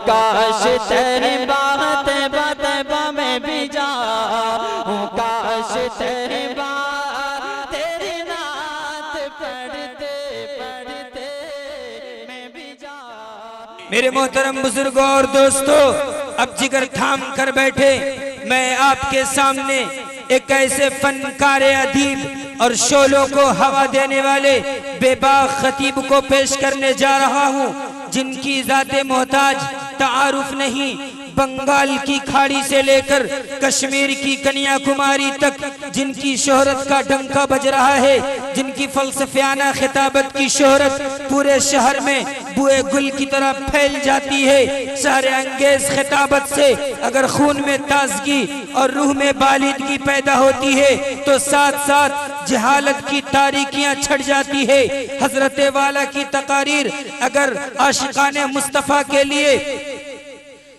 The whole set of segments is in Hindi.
काश तेरी बात बतबा में भी जाऊं, काश तेरी बात तेरी नात पढ़ते पढ़ते मैं भी जाऊं। मेरे मोहतरम बुजुर्गों और दोस्तों, अब जिगर थाम कर बैठे, मैं आपके सामने एक ऐसे फनकारे अदीब और शोलों को हवा देने वाले बेबाक खतीब को पेश करने जा रहा हूँ, जिनकी ज़ाते मोहताज तारुफ नहीं, बंगाल की खाड़ी से लेकर कश्मीर की कन्याकुमारी तक जिनकी शोहरत का डंका बज रहा है, जिनकी फलसफियाना खिताबत की शोहरत पूरे शहर में बुए गुल की तरह फैल जाती है। शहर अंगेज खिताबत से अगर खून में ताजगी और रूह में बालिदगी पैदा होती है तो साथ साथ जहालत की तारीकियां छट जाती है। हजरत वाला की तकारीर अगर आशिकाने मुस्तफ़ा के लिए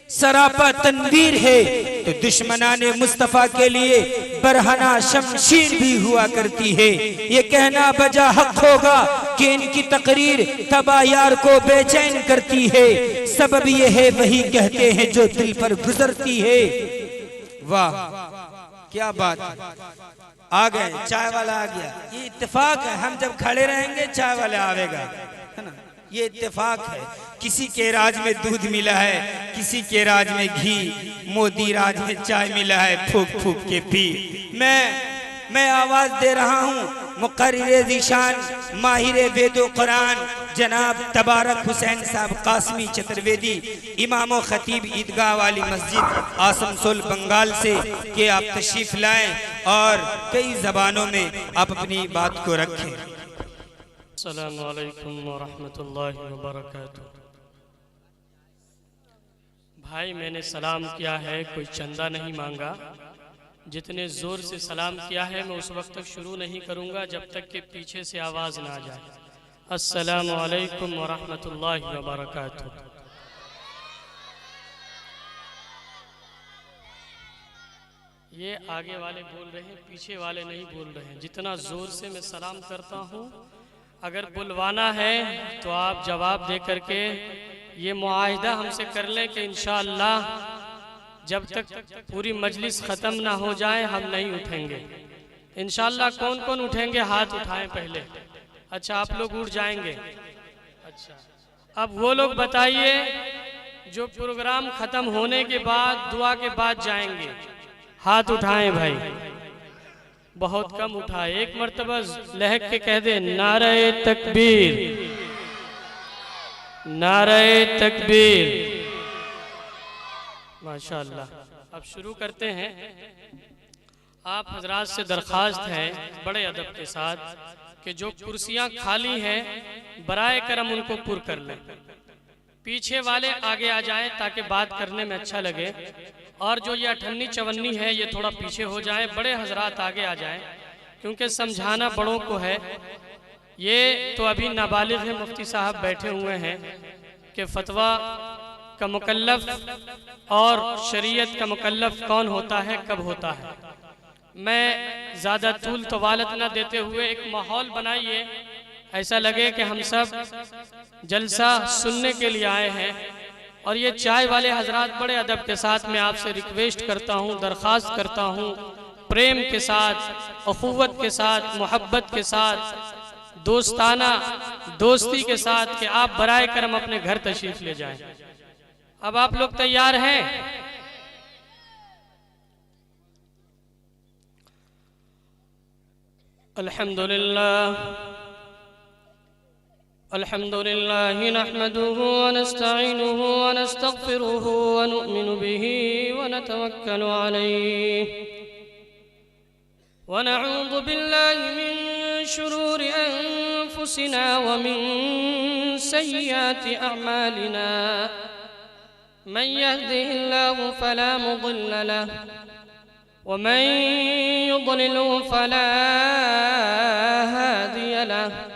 सरापा तनवीर है तो दुश्मनाने मुस्तफ़ा के लिए बरहना शमशीर भी हुआ करती है। ये कहना बजा हक होगा कि इनकी तकरीर तबा यार को बेचैन करती है, सबब ये है वही कहते हैं जो दिल पर गुजरती है। वाह क्या बात, आ गए, चाय वाला आ गया। ये इत्तेफाक है, हम जब खड़े रहेंगे चाय वाला आवेगा, है ना, ये इत्तेफाक है। किसी के राज में दूध मिला है, किसी के राज में घी, मोदी राज में चाय मिला है, फूक फूक के पी। मैं आवाज दे रहा हूँ मुक़र्रिर ज़ीशान माहिर वेदो कुरान जनाब तबारक हुसैन साहब कासमी चतुर्वेदी, इमाम व खतीब ईदगाह वाली मस्जिद आसनसोल बंगाल से कि आप तशरीफ लाएं और कई ज़बानों में आप अपनी बात को रखें। अस्सलामु अलैकुम व रहमतुल्लाहि व बरकातुहू। भाई मैंने सलाम किया है, कोई चंदा नहीं मांगा। जितने ज़ोर से सलाम किया है मैं उस वक्त तक शुरू नहीं करूँगा जब तक कि पीछे से आवाज़ ना आ जाए। अस्सलामु अलैकुम व रहमतुल्लाहि व बरकातुहू। ये आगे वाले बोल रहे हैं, पीछे वाले नहीं बोल रहे हैं। जितना ज़ोर से मैं सलाम करता हूँ, अगर बुलवाना है तो आप जवाब दे करके ये मुआहिदा हमसे कर लें कि इंशाअल्लाह जब तक पूरी मजलिस ख़त्म ना हो जाए हम नहीं उठेंगे। इंशाअल्लाह कौन कौन उठेंगे हाथ उठाएं पहले। अच्छा आप लोग उठ जाएंगे। अच्छा अब वो लोग बताइए जो प्रोग्राम ख़त्म होने के बाद दुआ के बाद जाएंगे, हाथ उठाएं भाई। बहुत कम उठाए, एक मर्तबा लहक के कह दे नारे तकबीर, नारे तकबीर। माशाअल्लाह। अब शुरू करते हैं। आप हजरात से दरख्वास्त है बड़े अदब के साथ कि जो कुर्सियां खाली हैं बराए करम उनको पुर कर लें। पीछे वाले आगे आ जाएं ताकि बात करने में अच्छा लगे, और जो ये अठन्नी चवन्नी है ये थोड़ा पीछे हो जाए। बड़े हजरात आगे आ जाएं क्योंकि समझाना बड़ों को है। ये तो अभी नाबालिग है, मुफ्ती साहब बैठे हुए हैं कि फतवा का मुकल्लफ और शरीयत का मुकल्लफ कौन होता है, कब होता है। मैं ज़्यादा तूल तवालत न देते हुए एक माहौल बनाइए, ऐसा लगे कि हम सब जलसा सुनने के लिए आए हैं। और ये चाय वाले हजरात बड़े अदब के साथ मैं आपसे रिक्वेस्ट करता हूँ, दरख्वास्त करता हूँ, प्रेम के साथ, अखुवत के साथ, मोहब्बत के साथ, दोस्ताना दोस्ती के साथ कि आप बराए करम अपने घर तशरीफ ले जाएं। अब आप लोग तैयार हैं? अल्हम्दुलिल्लाह अल्हम्दुलिल्लाह नहमदुहु व नस्तईनुहु व नस्तगफिरुहु व नु'मिनु बिही व नतवक्कलु अलैहि व नऊज़ु बिल्लाहि मिन शुरूरि अनफुसिना व मिन सय्यिआति अअमालिना। मन यहदिहिल्लाहु फला मुदिल्ल लहु व मन युद्लिलहु फला हादिय लहु।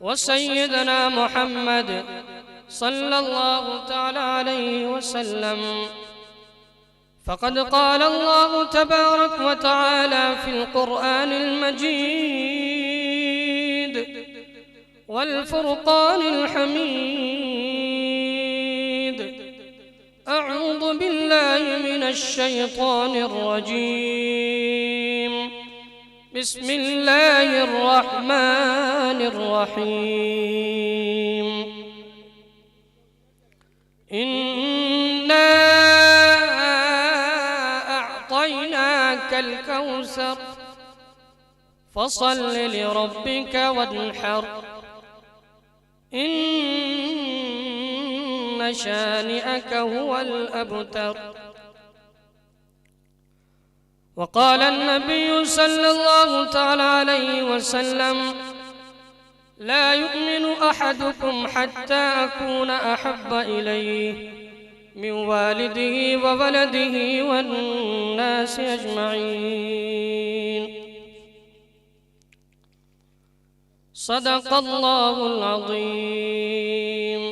व सय्यदना मुहम्मद सल्लल्लाहु तआला अलैहि वसल्लम। फ़क़द क़ाल अल्लाहु तबारक व तआला फ़िल क़ुरआनिल मजीद वल फ़ुरक़ानिल हमीद। अऊज़ु बिल्लाहि मिनश शैतानिर रजीम। बिस्मिल्लाहिर रहमानिर रहीम। इन्ना अअतैनाकल कौसर फसल्लि लिरब्बिक वन्हर। इन्न शानिअक हुवल अबतर। वक़ाल अन्नबिय्यु सल्लल्लाहु तआला अलैहि वसल्लम ला युमिनु अहदुकुम हत्ता अकून अहब्ब इलैहि मिन वालिदिही व वलदिही वन्नासि अजमईन। सदक़ल्लाहुल अज़ीम।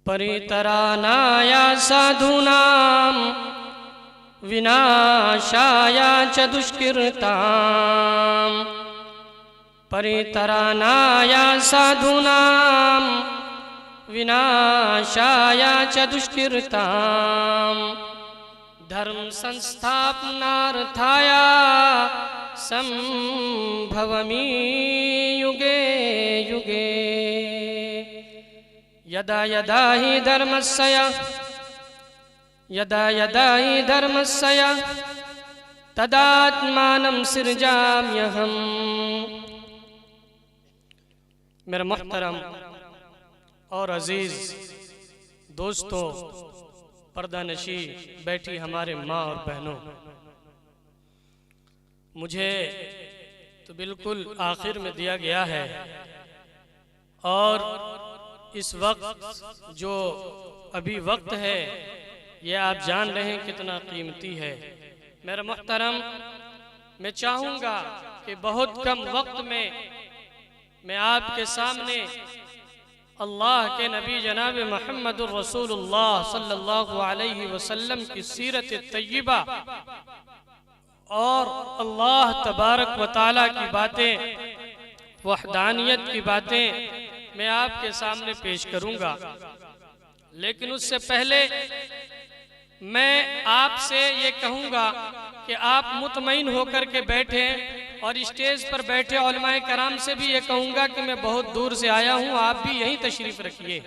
परितरानाय साधूनां विनाशाय च दुष्कृतां। परितरानाय साधूनां विनाशाय च दुष्कृतां। धर्म संस्थापनार्थाय संभवामि युगे युगे। यदा यदा हि धर्मस्य तदात्मानं सृजाम्यहम्। मेरे मोहतरम और अजीज दोस्तों, पर्दानशी बैठी हमारे माँ और बहनों, मुझे तो बिल्कुल आखिर में दिया गया है और इस वक्त जो अभी वक्त है ये आप जान रहे हैं कितना कीमती है। मेरे मोहतरम, मैं चाहूँगा कि बहुत कम वक्त में मैं आपके सामने अल्लाह के नबी जनाब मुहम्मदुर रसूलुल्लाह सल्लल्लाहु अलैहि वसल्लम की सीरत तय्यबा और अल्लाह तबारक व तआला की बातें, वहदानियत की बातें मैं आपके सामने पेश करूंगा। लेकिन उससे पहले मैं आपसे ये कहूंगा कि आप मुतमईन होकर के बैठें और स्टेज पर बैठे उलमाए कराम से भी ये कहूंगा कि मैं बहुत दूर से आया हूं, आप भी यहीं तशरीफ रखिए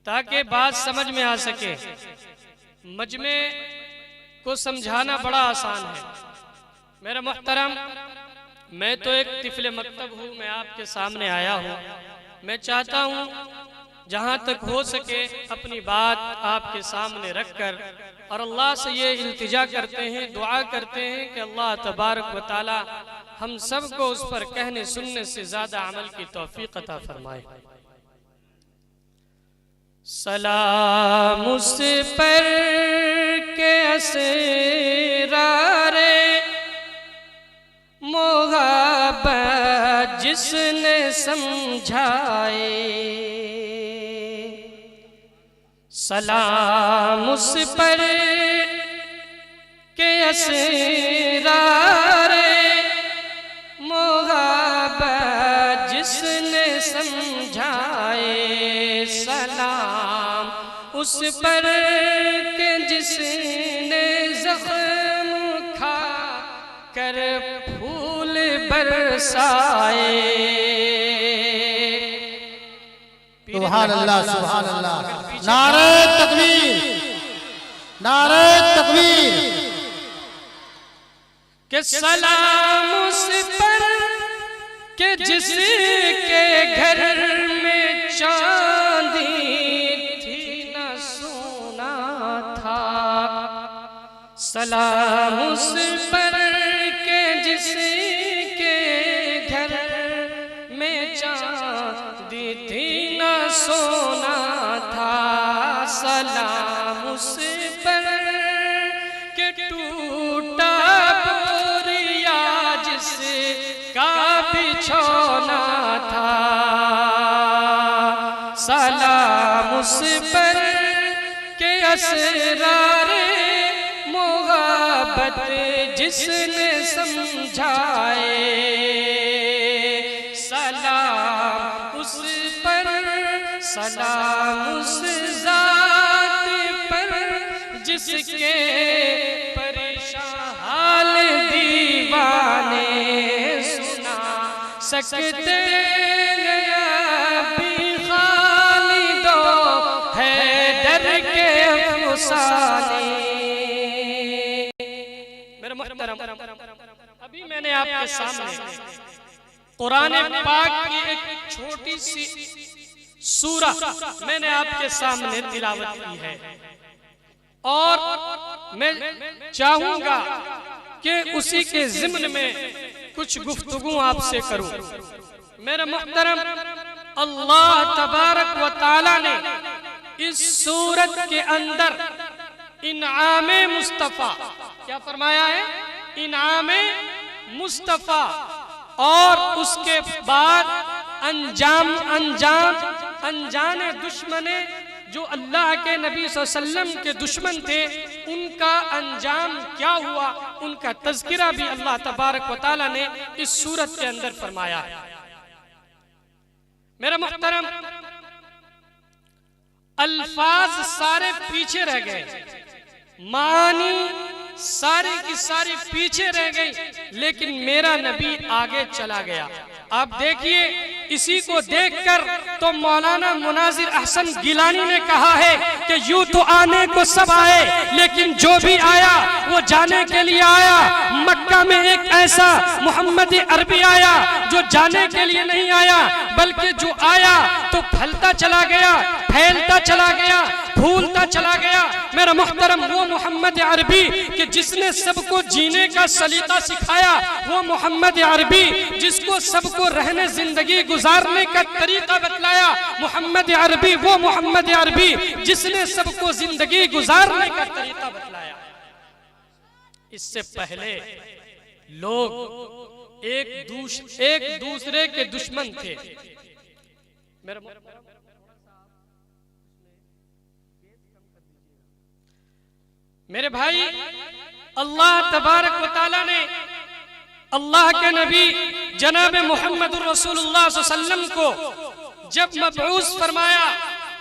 ताकि बात समझ में आ सके। मजमे को समझाना बड़ा आसान है। मेरा मोहतरम, मैं तो एक तिफले मकतब हूँ, मैं आपके सामने आया हूँ। मैं चाहता हूँ जहाँ तक हो सके अपनी बात आपके सामने रखकर और अल्लाह से ये इल्तिजा करते हैं, दुआ करते हैं कि अल्लाह तबारक व तआला हम सब को उस पर कहने सुनने से ज्यादा अमल की तौफीक अता फरमाए। सलाम उस पर के असरारे मोहब्बत जिसने समझाए। सलाम उस पर के असरारे मोहब्बत जिसने समझाए। सलाम उस पर के जिसने ज़ख्म खा कर फूल बरसाए। सुभान अल्लाह, सुभान अल्लाह। नारे तकबीर, नारे तकबीर। के सलाम उस पर के जिसके घर में चांदी थी न सोना था। सलाम उस पर के जिसके घर में चांदी थी न सोना था। सलाम उस पर के टूटा बोरिया जिसका बिछौना था, सलाम उस पर के असरारे मोहब्बत जिसने समझाए, सलाम उस पर, सलाम उस जात पर जिसके परेशान हाल दीवाने सुना सकते भी खालिदो है डर के अफसाने। मेरे मुहतरम, अभी मैंने आपके सामने कुरान पाक की एक छोटी सी सूरा मैंने आपके सामने तिलावत की है और मैं चाहूंगा कि उसी के ज़िम्न में कुछ गुफ्तगू आपसे करूं। मेरे मुहतरम, अल्लाह तबारक व तआला ने इस सूरत के अंदर इनामे मुस्तफ़ा क्या फरमाया है? इनामे मुस्तफ़ा, और उसके बाद अनजाने दुश्मने जो अल्लाह के नबी सल्लल्लाहु अलैहि वसल्लम के दुश्मन थे, उनका अंजाम क्या हुआ, उनका तज़किरा भी अल्लाह तबारक व तआला ने इस सूरत के अंदर फरमाया है। मेरा मुहतरम, अल्फाज सारे पीछे रह गए, मानी सारी की सारी पीछे रह गई, लेकिन मेरा नबी आगे चला गया। आप देखिए, इसी को देखकर तो मौलाना मुनाजिर अहसन गिलानी ने कहा है कि यूं तो आने को सब आए, लेकिन जो भी आया वो जाने के लिए आया। मक्का में एक ऐसा मोहम्मद अरबी आया जो जाने के लिए नहीं आया, बल्कि जो आया तो फलता चला गया, फैलता चला गया, फूलता चला गया। मेरा मुहतरम, वो मोहम्मद अरबी कि जिसने सबको जीने का सलीका सिखाया, वो मोहम्मद अरबी जिसको सबको रहने जिंदगी गुजारने का तरीका बतलाया, मोहम्मद अरबी वो मोहम्मद अरबी जिसने सबको जिंदगी गुजारने का तरीका बतलाया। इससे पहले लोग एक दूसरे के दुश्मन थे। मेरे भाई, अल्लाह तबारक व तआला ने अल्लाह के नबी जनाब मोहम्मद रसूलुल्लाह सल्लल्लाहु अलैहि वसल्लम को जब मबऊस फरमाया,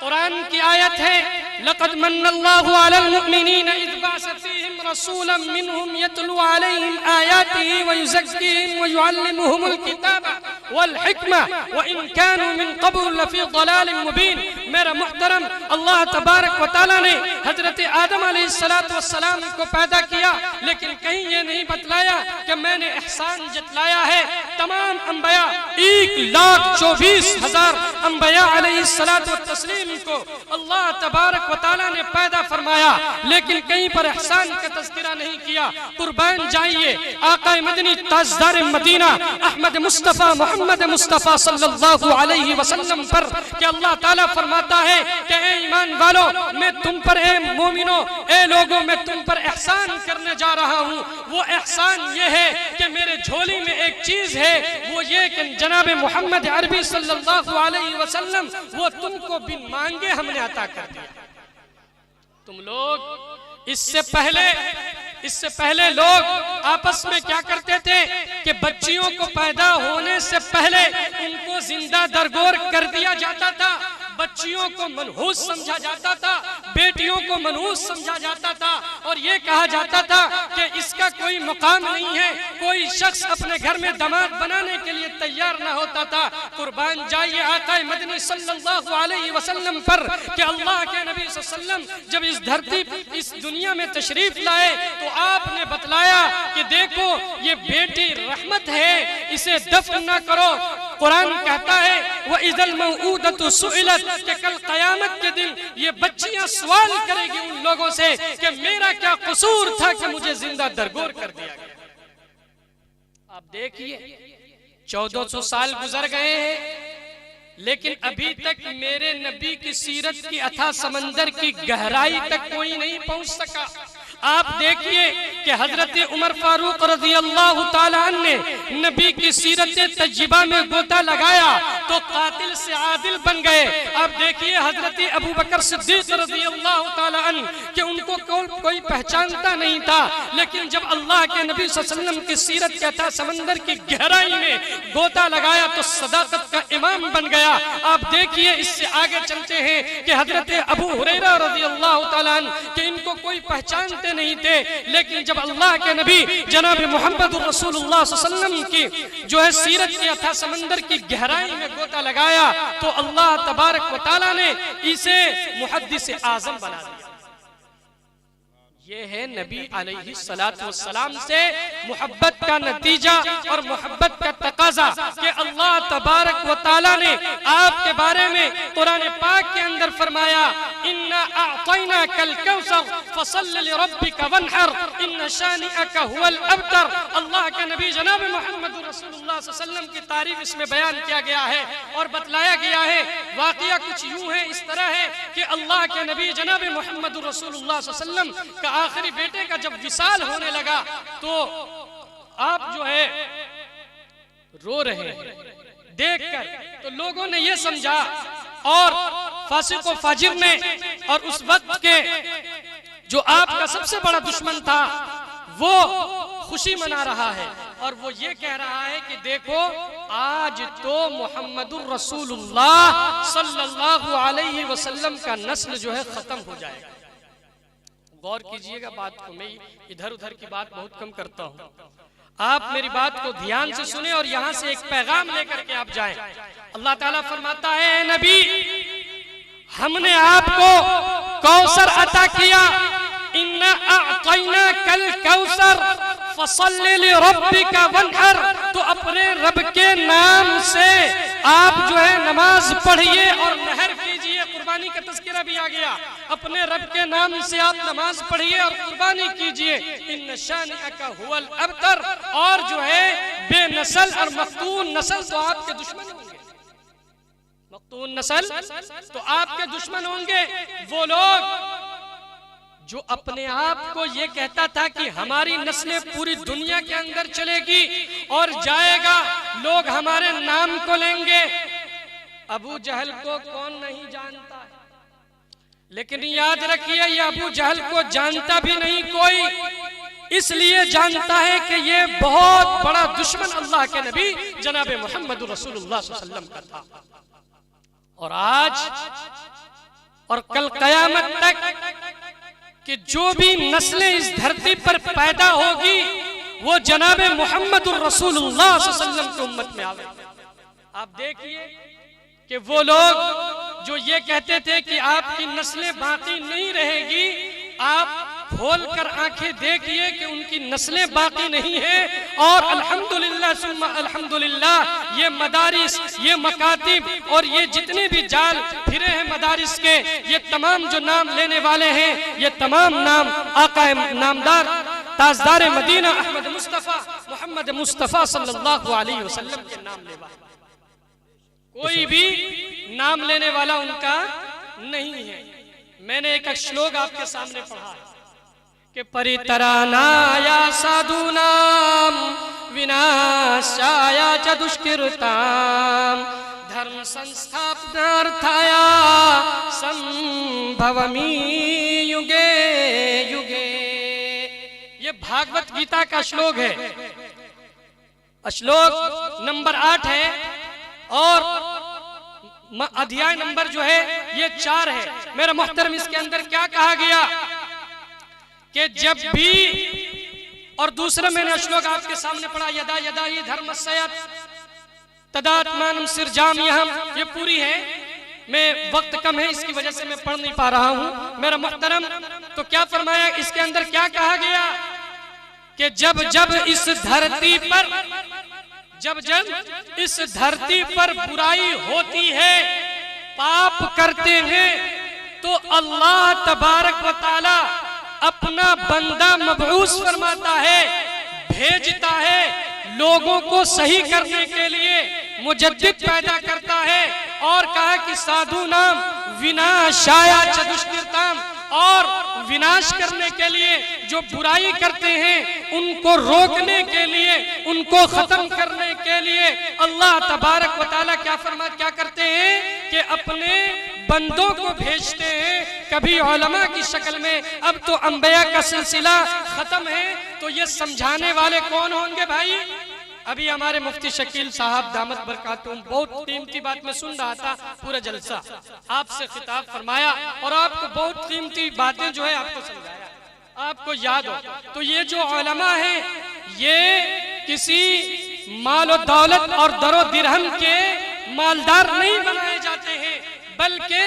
कुरान की आयत है, लक़द मन्नल्लाहु अलल मुमिनीना इज़ बअसा फ़ीहिम रसूलन मिनहुम यतलू अलैहिम आयातिही व युज़क्कीहिम व युअल्लिमुहुमुल किताबा वल हिक्मा व इन कानू मिन क़ब्ल लफ़ी ज़लालिम मुबीन। मेरा मुहतरम, अल्लाह तबारक व तआला ने हजरत आदम अलैहिस्सलातु वस्सलाम को पैदा किया, लेकिन कहीं ये नहीं बतलाया कि मैंने एहसान जतलाया है तमाम अंबिया 1,24,000 अंबिया अलैहिस्सलातु वस्सलाम को अल्लाह तबारक व तआला ने पैदा फरमाया, लेकिन कहीं पर एहसान का तज़किरा नहीं किया। कुर्बान जाइए आका मदनी ताजदार मदीना अहमद मुस्तफ़ा मोहम्मद मुस्तफ़ा सल्लल्लाहु अलैहि वसल्लम पर कि अल्लाह ताला फरमाता है कि ए ईमान वालों, मैं तुम पर, ए मोमिनो, ए लोगों, मैं तुम पर एहसान करने जा रहा हूँ। वो एहसान ये है कि मेरे झोली में एक चीज है, वो ये कि जनाब मोहम्मद अरबी सल्लल्लाहु अलैहि वसल्लम वो तुमको बिन मांगे हमने अता कर दिया। तुम लोग इससे पहले लोग आपस में क्या करते थे कि बच्चियों को पैदा होने से पहले उनको जिंदा दरगोर कर दिया जाता था, बच्चियों को मनहूस समझा जाता था, बेटियों को मनहूस समझा जाता था, और ये कहा जाता था कि इसका कोई मुकाम नहीं है, कोई शख्स अपने घर में दामाद बनाने के लिए तैयार ना होता था। कुर्बान जाइए आका मदनी सल्लल्लाहु अलैहि वसल्लम पर कि अल्लाह के नबी सल्लल्लाहु अलैहि वसल्लम जब इस धरती, इस दुनिया में तशरीफ लाए तो आपने बतलाया कि देखो ये बेटी रहमत है, इसे दफन ना करो। कुरान कहता है वह इज़ल मौऊदतु सुइलत, कि कल क़यामत के दिन ये बच्चियां सवाल करेगी उन लोगों से कि मेरा क्या कसूर था कि मुझे जिंदा दरगोर कर दिया गया। आप देखिए 1400 साल गुजर गए हैं, लेकिन अभी तक मेरे नबी की सीरत की अथाह समंदर की गहराई तक कोई नहीं पहुंच सका। आप देखिए कि हजरत उमर फारूक रज़ी अल्लाह ताला अन्हु ने नबी की सीरत तज्जिबा में गोता लगाया तो कातिल से आदिल बन गए। अब देखिए हजरत अबू बकर सिद्दीक रज़ी अल्लाह ताला अन्हु कि उनको कोई पहचानता नहीं था, लेकिन जब अल्लाह के नबी सल्लल्लाहु अलैहि वसल्लम की सीरत क्या था, समंदर की गहराई में गोता लगाया तो सदाकत का इमाम बन गया। आप देखिए इससे आगे चलते हैं कि हजरत अबू हुरैरा रज़ी अल्लाह ताला अन्हु कि इनको कोई पहचानते नहीं थे, लेकिन जब अल्लाह के नबी जनाब मोहम्मद रसूलुल्लाह सल्लल्लाहु अलैहि वसल्लम की जो है सीरत किया था, समंदर की गहराई में गोता लगाया तो अल्लाह तबारक व तआला ने इसे मुहद्दिस आज़म बना दिया। ये है नबी अलैहिस्सलातु वस्सलाम से मोहब्बत का नतीजा और मोहब्बत का तकाजा कि अल्लाह तबारक व तआला ने आपके बारे में कुरान पाक के अंदर फरमाया, इन्ना अअतैना कल कौसर फसल्लि लिरब्बिका वन्हर इन्न शानिअका हुवल अबतर। अल्लाह के नबी जनाब मोहम्मद रसूलुल्लाह सल्लल्लाहु अलैहि वसल्लम की तारीफ इसमें बयान किया गया है और बतलाया गया है। वाकया कुछ यूं है, इस तरह है कि अल्लाह के नबी जनाब मोहम्मद रसूलुल्लाह सल्लल्लाहु अलैहि वसल्लम का आखिरी बेटे का जब विसाल होने लगा तो आप जो है रो रहे हैं देखकर, तो लोगों ने यह समझा और फासिक व फाजिर ने और उस वक्त के जो आपका सबसे बड़ा दुश्मन था वो खुशी मना रहा है और वो ये कह रहा है कि देखो आज तो मोहम्मदुर रसूलुल्लाह सल्लल्लाहु अलैहि वसल्लम का नस्ल जो है खत्म हो जाएगा। गौर कीजिएगा बात को, मैं इधर उधर की बात बहुत कम करता हूँ, आप मेरी बात को ध्यान से सुने और यहाँ से एक पैगाम लेकर के आप जाएं। अल्लाह ताला फरमाता है, नबी हमने आपको कौसर अता किया, इन्ना अअतैना कल कौसर फसल्लि लिरब्बिका वन्हर, तो अपने रब के नाम से आप जो है नमाज पढ़िए और नहर कीजिए। कुर्बानी का तज़किरा भी आ गया, अपने रब के नाम से आप नमाज पढ़िए और कुर्बानी कीजिए। इन्न शानिअका हुवल अबतर, और जो है बेनस्ल और मख्तून नस्ल तो आपके दुश्मन होंगे, मख्तून नस्ल तो आपके दुश्मन होंगे। वो लोग जो अपने आप को ये कहता था कि हमारी नस्लें पूरी दुनिया के अंदर चलेगी और जाएगा, लोग हमारे नाम को लेंगे। अबू जहल को कौन नहीं जानता है, लेकिन याद रखिए ये अबू जहल को जानता भी नहीं कोई, इसलिए जानता है कि ये बहुत बड़ा दुश्मन अल्लाह के नबी जनाब मोहम्मद रसूलुल्लाह सल्लल्लाहु अलैहि वसल्लम का था। और आज और कल कयामत तक कि जो भी नस्लें इस धरती पर पैदा होगी वो जनाब मोहम्मद रसूलुल्लाह सल्लल्लाहु अलैहि वसल्लम की उम्मत में आवेगी। आप देखिए कि वो लोग जो ये कहते थे कि आपकी नस्लें बाकी नहीं रहेगी, आप खोल कर आंखें देखिए कि उनकी नस्लें बाकी नहीं है। और अल्हम्दुलिल्लाह सुम्मा अल्हम्दुलिल्लाह ये मदारिस, ये मकातिब और ये जितने भी जाल फिरे हैं मदारिस के, ये तमाम जो नाम लेने वाले हैं, ये तमाम नाम आका नामदार ताजदार मदीना अहमद मुस्तफ़ा मोहम्मद मुस्तफ़ा सल्लल्लाहु अलैहि वसल्लम के नाम लेवा, कोई भी नाम लेने वाला उनका नहीं है। मैंने एक श्लोक आपके सामने पढ़ा कि परितरानाया साधूनाम विनाशाया च दुष्कृताम धर्म संस्थापनार्थाया संभवमी युगे युगे। ये भागवत गीता का श्लोक है, श्लोक नंबर 8 है और अध्याय नंबर जो है ये 4 है। मेरा मोहतरम इसके अंदर क्या कहा गया कि जब भी, और दूसरा मैंने श्लोक आपके सामने पढ़ा, यदा यदा ही धर्मस्यत तदात्मानं सिरजाम्यहम्, ये पूरी है, मैं वक्त कम है इसकी वजह से मैं पढ़ नहीं पा रहा हूं। मेरा मोहतरम तो क्या फरमाया इसके अंदर, क्या कहा गया कि जब जब इस धरती पर, जब जब इस धरती पर बुराई होती है, पाप करते हैं, तो अल्लाह तबारक व तआला अपना बंदा मबऊस फरमाता है, भेजता है, लोगों को सही करने के लिए मुजद्दिद पैदा करता है। और कहा कि साधु नाम विनाशाया च दुष्कृताम, और विनाश करने के लिए, जो बुराई करते हैं उनको रोकने के लिए, उनको खत्म करने के लिए अल्लाह तबारक व तआला क्या करते हैं कि अपने बंदों को भेजते हैं, कभी उलमा की शक्ल में। अब तो अंबिया का सिलसिला खत्म है, तो ये समझाने वाले कौन होंगे भाई? अभी हमारे मुफ्ती शकील साहब दामत बरकातुहुम बहुत कीमती बात में सुन रहा था, पूरा जलसा आपसे खिताब फरमाया और आपको बहुत कीमती बातें जो है आपको समझाया, आपको याद हो। तो ये जो उलमा है ये किसी माल और दौलत और दरो दिरहम के मालदार नहीं बनाए जाते हैं, बल्कि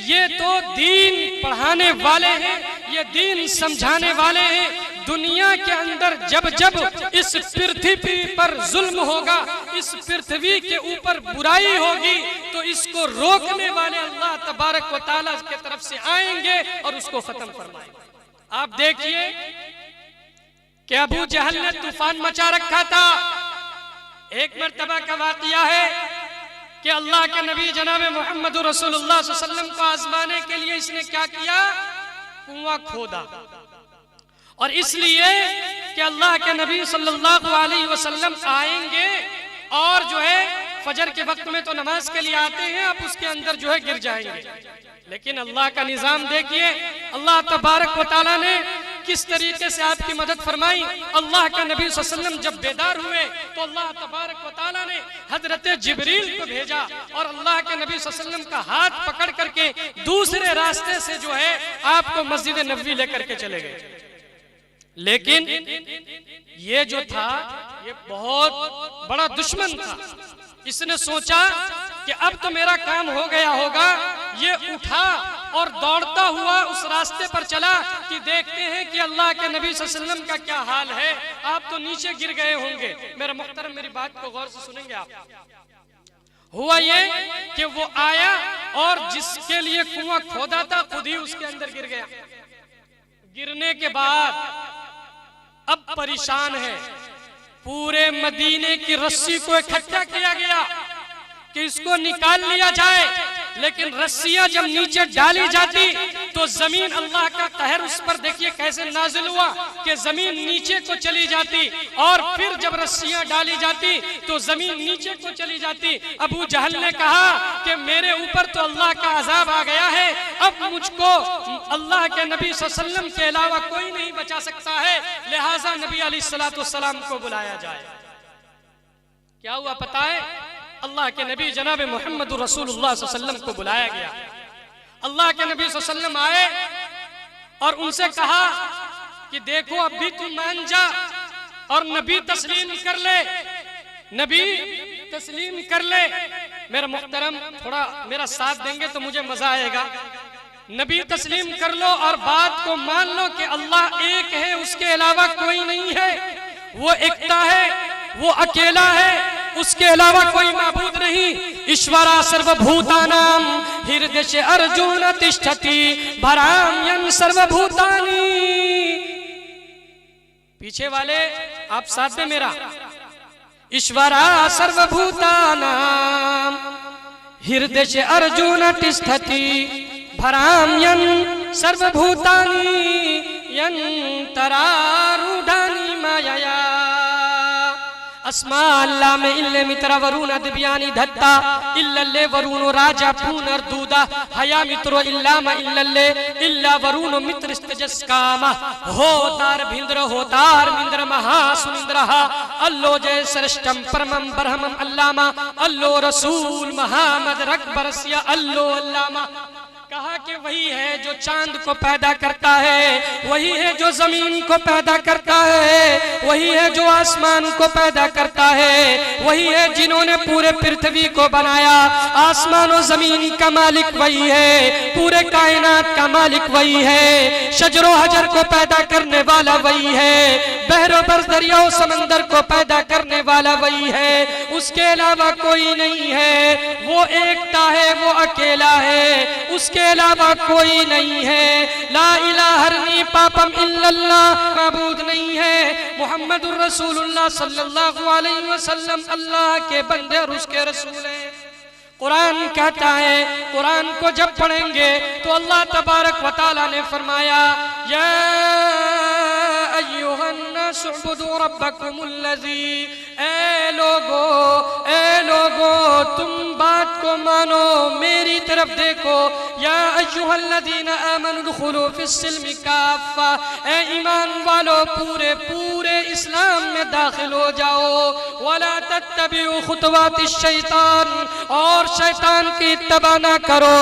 ये तो दीन पढ़ाने वाले हैं, ये दीन समझाने वाले हैं। दुनिया के अंदर जब जब इस पृथ्वी पर जुल्म होगा, इस पृथ्वी के ऊपर बुराई होगी, तो इसको रोकने वाले अल्लाह तबारक व तआला की तरफ से आएंगे और उसको खत्म फरमाएंगे। आप देखिए कि अबू जहल ने तूफान मचा रखा था। एक मर्तबा का वाकया है कि अल्लाह के नबी जनाब मोहम्मद रसूलुल्लाह सल्लल्लाहु अलैहि वसल्लम को आजमाने के लिए इसने क्या किया? कुआं खोदा। और इसलिए कि अल्लाह के नबी सल्लल्लाहु अलैहि वसल्लम आएंगे और जो है फजर के वक्त में तो नमाज के लिए आते हैं, आप उसके अंदर जो है गिर जाएंगे। लेकिन अल्लाह का निजाम देखिए, अल्लाह तबारक व तआला ने किस तरीके से आपकी मदद फरमाई। अल्लाह के नबी सल्लल्लाहु अलैहि वसल्लम जब बेदार हुए तो अल्लाह तबारक व तआला ने हजरत जिब्रील को भेजा और अल्लाह के नबी सल्लल्लाहु अलैहि वसल्लम का हाथ पकड़ करके दूसरे रास्ते से जो है आपको मस्जिद नबवी लेकर के चले गए। लेकिन ये जो था ये बहुत बड़ा दुश्मन था। इसने सोचा कि अब तो मेरा काम हो गया होगा। ये उठा और दौड़ता हुआ उस रास्ते पर चला कि देखते हैं कि अल्लाह के नबी सल्लल्लाहु अलैहि वसल्लम का क्या हाल है। आप तो नीचे गिर गए होंगे। मेरा मुहतरम मेरी बात को गौर से सुनेंगे आप। हुआ ये कि वो आया और जिसके लिए कुआं खोदा था खुद ही उसके अंदर गिर गया। गिरने के बाद अब परेशान है, पूरे मदीने की रस्सी को इकट्ठा किया गया कि इसको निकाल लिया जाए। लेकिन रस्सियां जब नीचे डाली जाती तो जमीन, अल्लाह का कहर उस पर देखिए कैसे नाजिल हुआ कि जमीन नीचे को चली जाती और फिर जब रस्सियां डाली जाती तो जमीन नीचे को चली जाती। अबू जहल ने कहा कि मेरे ऊपर तो अल्लाह का अजाब आ गया है, अब मुझको अल्लाह के नबी सल्लल्लाहु अलैहि वसल्लम के अलावा कोई नहीं बचा सकता है, लिहाजा नबी अलैहिस्सलातु वस्सलाम को बुलाया जाए। क्या हुआ पता है? अल्लाह के नबी जनाब मोहम्मद रसूलुल्लाह सल्लल्लाहु अलैहि वसल्लम को बुलाया गया। अल्लाह के नबी सल्लल्लाहु अलैहि वसल्लम आए और उनसे कहा कि देखो अब भी तू मान जा और नबी तस्लीम कर ले, नबी तस्लीम कर ले। मेरा मुहतरम थोड़ा मेरा साथ देंगे तो मुझे मजा आएगा। नबी तस्लीम कर लो और बात को मान लो कि अल्लाह एक है, उसके अलावा कोई नहीं है, वो एकता है, वो अकेला है, उसके अलावा कोई माबूद नहीं। ईश्वरा सर्वभूतानां हृदय अर्जुन तिष्ठति भराम्यं सर्वभूतानि। पीछे वाले आप साथ में मेरा, ईश्वरा सर्वभूतानां हृदय अर्जुन तिष्ठति भराम्यं सर्वभूतानि यन्तरारूढानि मायया। अस्माल्ला में इल्ले मित्रा वरुण दिव्यानी धत्ता इल्लल्ले वरुण राजा पुनर्दूदा हया मित्रो इल्लामा इल्लल्ले इल्ला वरुण मित्र तेजस्कामा होतार भिंद्र होतार मिंद्र महासुनिंद्रः अल्लो जय श्रेष्ठम परमं ब्रह्मं अल्लामा अल्लो रसूल मुहम्मद रकबरसिया अल्लो अल्लामा। कहा कि वही है जो चांद को पैदा करता है, वही है जो जमीन को पैदा करता है, वही है जो आसमान को पैदा करता है, वही है जिन्होंने पूरे पृथ्वी को बनाया। आसमान और जमीन का मालिक वही है, पूरे कायनात का मालिक वही है, शजरो हजर को पैदा करने वाला वही है, बहरों पर दरियाओं समंदर को पैदा करने वाला वही है, उसके अलावा कोई नहीं है। वो एकता है, वो अकेला है, उसके अलावा कोई नहीं है। ला इलाहा नहीं पापम इल्लल्लाह, माबूद नहीं है। मुहम्मदुर रसूलुल्लाह सल्लल्लाहु अलैहि वसल्लम अल्लाह के बंदे और उसके रसूल हैं। कुरान कहता है, कुरान को जब पढ़ेंगे तो अल्लाह तबारक व तआला ने फरमाया, या अय्युहन्नास उअ्बुदू रब्बकुमुल्लज़ी, ए लोगो तुम बात को मानो, मेरी तरफ देखो। या अय्युहल्लज़ीना आमनु दुखुलू फिस्सिल्मि काफ़ा, ए ईमान वालो पूरे पूरे इस्लाम में दाखिल हो जाओ। वला तत्तबिउ खुतवातिश शैतान, और शैतान की इत्तबा ना करो।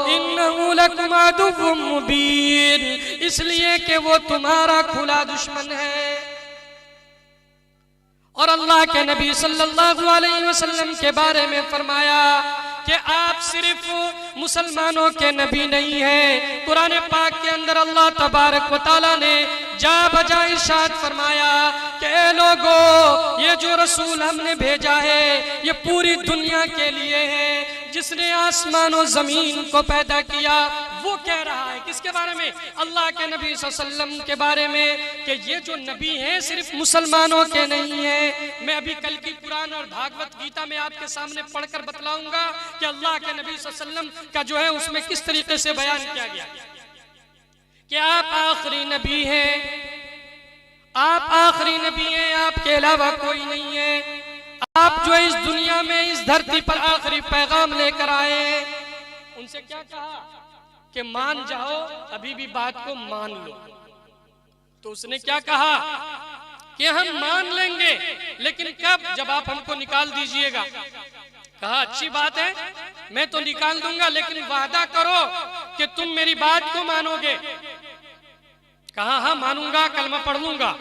इन्नहु लकुम अदुव्वुम मुबीन, इसलिए कि वो तुम्हारा खुला दुश्मन है। और अल्लाह के नबी सल्लल्लाहु अलैहि वसल्लम के बारे में फरमाया कि आप सिर्फ मुसलमानों के नबी नहीं हैं। कुरान पाक के अंदर अल्लाह तबारक व तआला ने जा बजा इरशाद फरमाया कि ए लोगों, ये जो रसूल हमने भेजा है ये पूरी दुनिया के लिए है। जिसने आसमान और जमीन को पैदा किया वो कह रहा है किसके बारे में? अल्लाह के नबी सल्लल्लाहु अलैहि वसल्लम के बारे में कि ये जो नबी हैं सिर्फ मुसलमानों के नहीं हैं। मैं अभी कल की कुरान और भागवत गीता में आपके सामने पढ़कर बतलाऊंगा कि अल्लाह के नबी सल्लल्लाहु अलैहि वसल्लम का जो है उसमें किस तरीके से बयान किया गया कि आप आखिरी नबी हैं, आप आखिरी नबी हैं, आपके अलावा कोई नहीं है। आप जो इस दुनिया में इस धरती पर आखिरी पैगाम लेकर आए। उनसे क्या कहा कि मान जाओ, अभी भी बात को मान लो। तो उसने क्या कहा कि हम मान लेंगे, लेकिन कब? जब आप हमको निकाल दीजिएगा। कहा अच्छी बात है, मैं तो निकाल दूंगा, लेकिन वादा करो कि तुम मेरी बात को मानोगे। कहा हाँ मानूंगा, कलमा पढ़ लूंगा।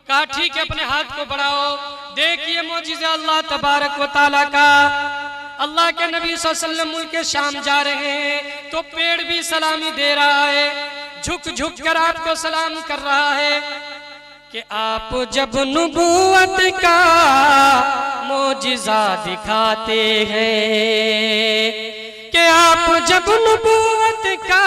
कहा ठीक है, अपने हाथ को बढ़ाओ। देखिए मौजिज़ा अल्लाह तबारक व तआला का। अल्लाह के नबी सल्लल्लाहु अलैहि वसल्लम मुल्के शाम जा रहे हैं तो पेड़ भी सलामी दे रहा है, झुक झुक कर आपको सलाम कर रहा है कि आप जब नबूवत का मौजिज़ा दिखाते हैं, कि आप जब नबूवत का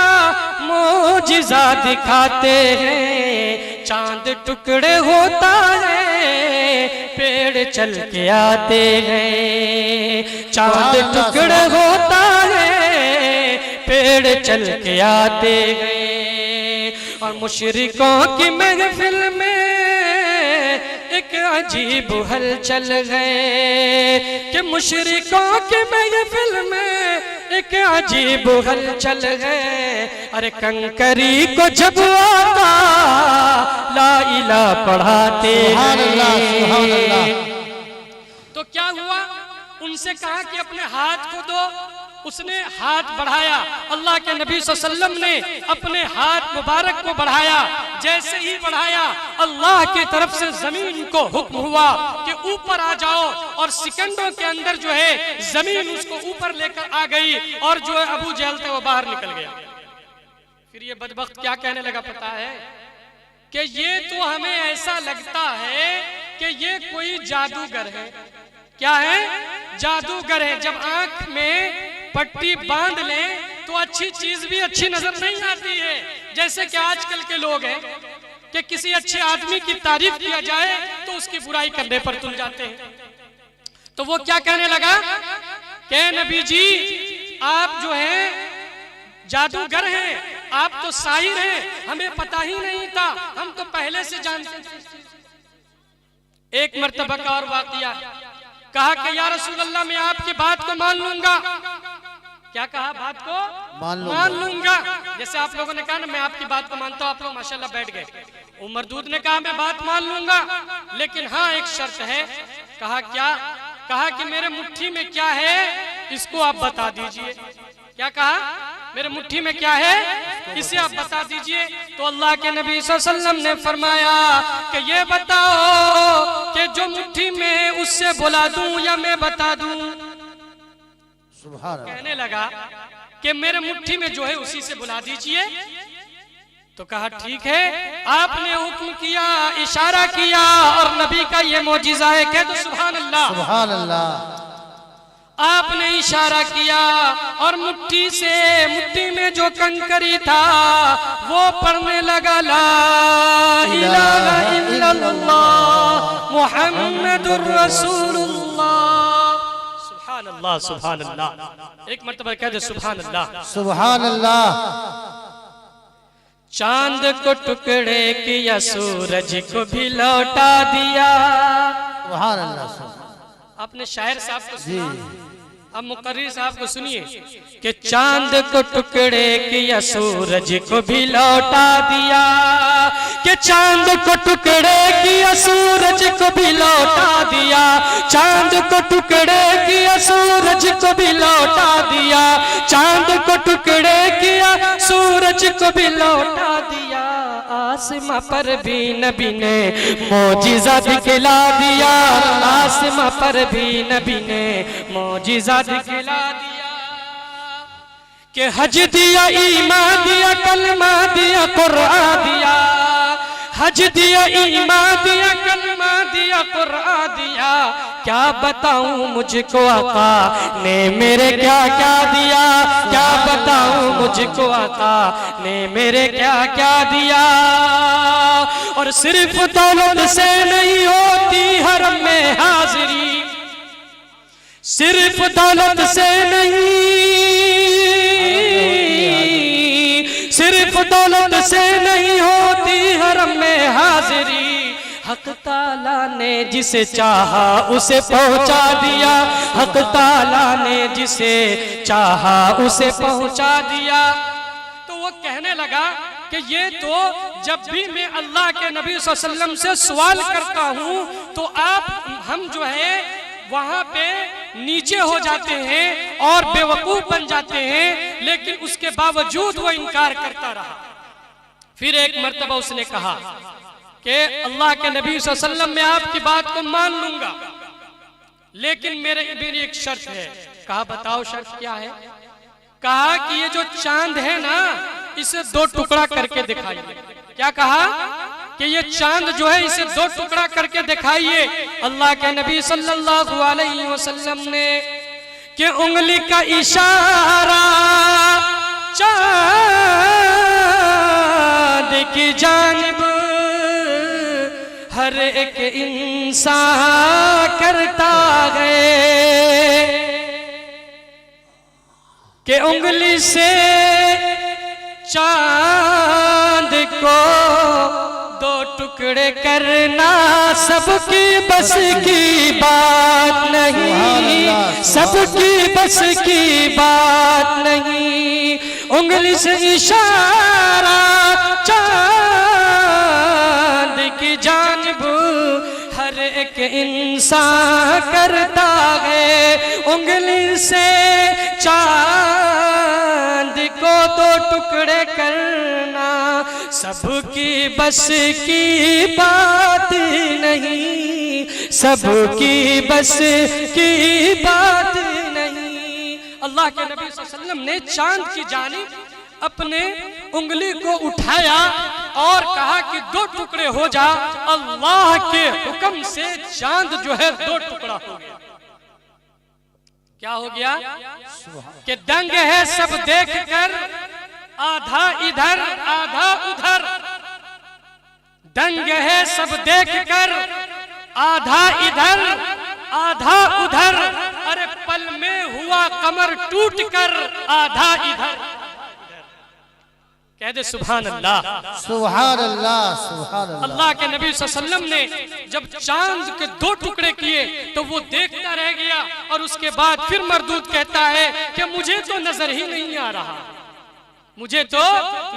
मौजिज़ा दिखाते हैं, चांद टुकड़े होता है, पेड़ चल के आते हैं। चांद टुकड़े होता है, पेड़ चल के आते हैं। और मुशरिकों की महफिल में एक अजीब हलचल है कि मुशरिकों की महफिल में एक अजीब हलचल है। अरे कंकरी को जब आका ला इलाहा पढ़ाते हैं तो क्या हुआ? उनसे कहा कि अपने हाथ को दो। उसने हाथ बढ़ाया। अल्लाह के नबी सल्लल्लाहु अलैहि वसल्लम ने अपने हाथ मुबारक को बढ़ाया। जैसे ही बढ़ाया, अल्लाह की तरफ से जमीन को हुक्म हुआ कि ऊपर आ जाओ, और सेकंडों के अंदर जो है जमीन उसको ऊपर लेकर आ गई, और जो है अबू जहल थे वो बाहर निकल गया। फिर ये बदबख्त क्या कहने लगा पता है? कि ये तो हमें ऐसा लगता है कि ये कोई जादूगर है। क्या है? जादूगर है। जब आंख में पट्टी बांध ले तो अच्छी चीज भी अच्छी नजर नहीं आती है। जैसे कि आजकल के लोग हैं कि किसी अच्छे आदमी की तारीफ किया जाए तो उसकी बुराई करने पर तुल जाते हैं। तो वो क्या कहने लगा कि नबी जी आप जो है जादूगर हैं, आप तो साहिर हैं, हमें पता ही नहीं था, हम तो पहले से जानते थे। एक मर्तबा का और वाकया, कहा कि या रसूल अल्लाह मैं आपकी बात को मान लूंगा। क्या कहा? बात को मान लूंगा। जैसे आप लोगों ने कहा ना मैं आपकी बात को मानता हूं, आप लोग माशाल्लाह बैठ गए। उमर दूध ने कहा मैं बात मान लूंगा, लेकिन हाँ एक शर्त है। कहा क्या? कहा कि मेरे मुट्ठी में क्या है इसको आप बता दीजिए। क्या कहा? मेरे मुट्ठी में क्या है इसे आप बता दीजिए। तो अल्लाह के नबी सल्लल्लाहु अलैहि वसल्लम ने फरमाया कि ये बताओ कि जो मुट्ठी में है उससे बुला दूं या मैं बता दूं? कहने लगा कि मेरे मुट्ठी में जो है उसी से बुला दीजिए। तो कहा ठीक है। आपने हुक्म किया, इशारा किया, और नबी का ये मौजिज़ा है। कह दो सुभान अल्लाह। सुभान अल्लाह। आपने इशारा किया और मुट्ठी में जो कंकरी था वो पढ़ने लगा ला इलाहा इल्लल्लाह मुहम्मदुर रसूलुल्लाह। सुभान अल्लाह सुभान अल्लाह। एक मर्तबा कह दे सुभान अल्लाह। सुभान अल्लाह। चांद को टुकड़े किया, सूरज को भी लौटा दिया। सुभान अल्लाह। आपने शायर साहब को सुना, अब मुकर्रिर साहब को सुनिए कि चांद को टुकड़े किया, सूरज को भी लौटा दिया। कि चांद को टुकड़े किया, सूरज को भी लौटा दिया। चांद को टुकड़े किया, सूरज को भी लौटा दिया। चांद को टुकड़े किया, सूरज को भी लौटा दिया। आसमां पर भी नबी ने मौजिज़ा दिखला दिया। आसमां पर भी नबी ने मौजिज़ा दिखला दिया। कि हज दिया, ईमान दिया, कलमा दिया, कुरान दिया। हज दिया, ईमान दिया, कलमा दिया, कुरान दिया। क्या बताऊं मुझको आका ने मेरे क्या क्या दिया। क्या बताऊं मुझको आका ने मेरे क्या क्या दिया। और सिर्फ दौलत से नहीं होती हरम में हाजिरी, सिर्फ दौलत से नहीं, सिर्फ दौलत से नहीं होती हरम में हाजिरी। हक ताला ने जिसे चाहा उसे पहुंचा दिया। हक ताला ने जिसे चाहा उसे पहुंचा दिया। तो वो कहने लगा कि ये तो जब भी मैं अल्लाह के नबी सल्लल्लाहु अलैहि वसल्लम से सवाल करता हूँ तो हम जो है वहां पे नीचे हो जाते हैं और बेवकूफ बन जाते हैं, लेकिन उसके बावजूद वो इनकार करता रहा। फिर एक मर्तबा उसने कहा कि अल्लाह के नबी सल्लल्लाहु अलैहि वसल्लम मैं आपकी बात को मान लूंगा, लेकिन मेरी एक शर्त है। कहा बताओ शर्त क्या है। कहा कि ये जो चांद है ना, इसे 2 टुकड़ा करके दिखाइए। क्या कहा कि ये चांद जो है इसे 2 टुकड़ा करके दिखाइए। अल्लाह के नबी सल्लल्लाहु अलैहि वसल्लम ने कि उंगली का इशारा चांद की जानिब हर एक इंसान करता है। कि उंगली से चांद को 2 टुकड़े करना सबकी बस की बात नहीं, सबकी बस की बात नहीं। उंगली से इशारा चांद की जानिब हर एक इंसान करता है। उंगली से चांद को 2 टुकड़े करना सबकी बस की बात नहीं, सबकी बस की बात नहीं। अल्लाह के नबी सल्लल्लाहु अलैहि वसल्लम ने चांद की जानिब अपने उंगली को उठाया और कहा कि 2 टुकड़े हो जा। अल्लाह के हुक्म से चांद जो है 2 टुकड़ा हो गया। क्या हो गया कि दंग है सब देखकर, आधा इधर आधा उधर। दंग है सब देखकर, आधा इधर आधा उधर। अरे पल में हुआ कमर टूट कर आधा इधर। कह दे सुभान अल्लाह। सुभान अल्लाह। सुभान अल्लाह। अल्लाह के नबी सल्लल्लाहु अलैहि वसल्लम ने जब चांद के 2 टुकड़े किए तो वो देखता रह गया और उसके बाद फिर मरदूद कहता है कि मुझे तो नजर ही नहीं आ रहा, मुझे तो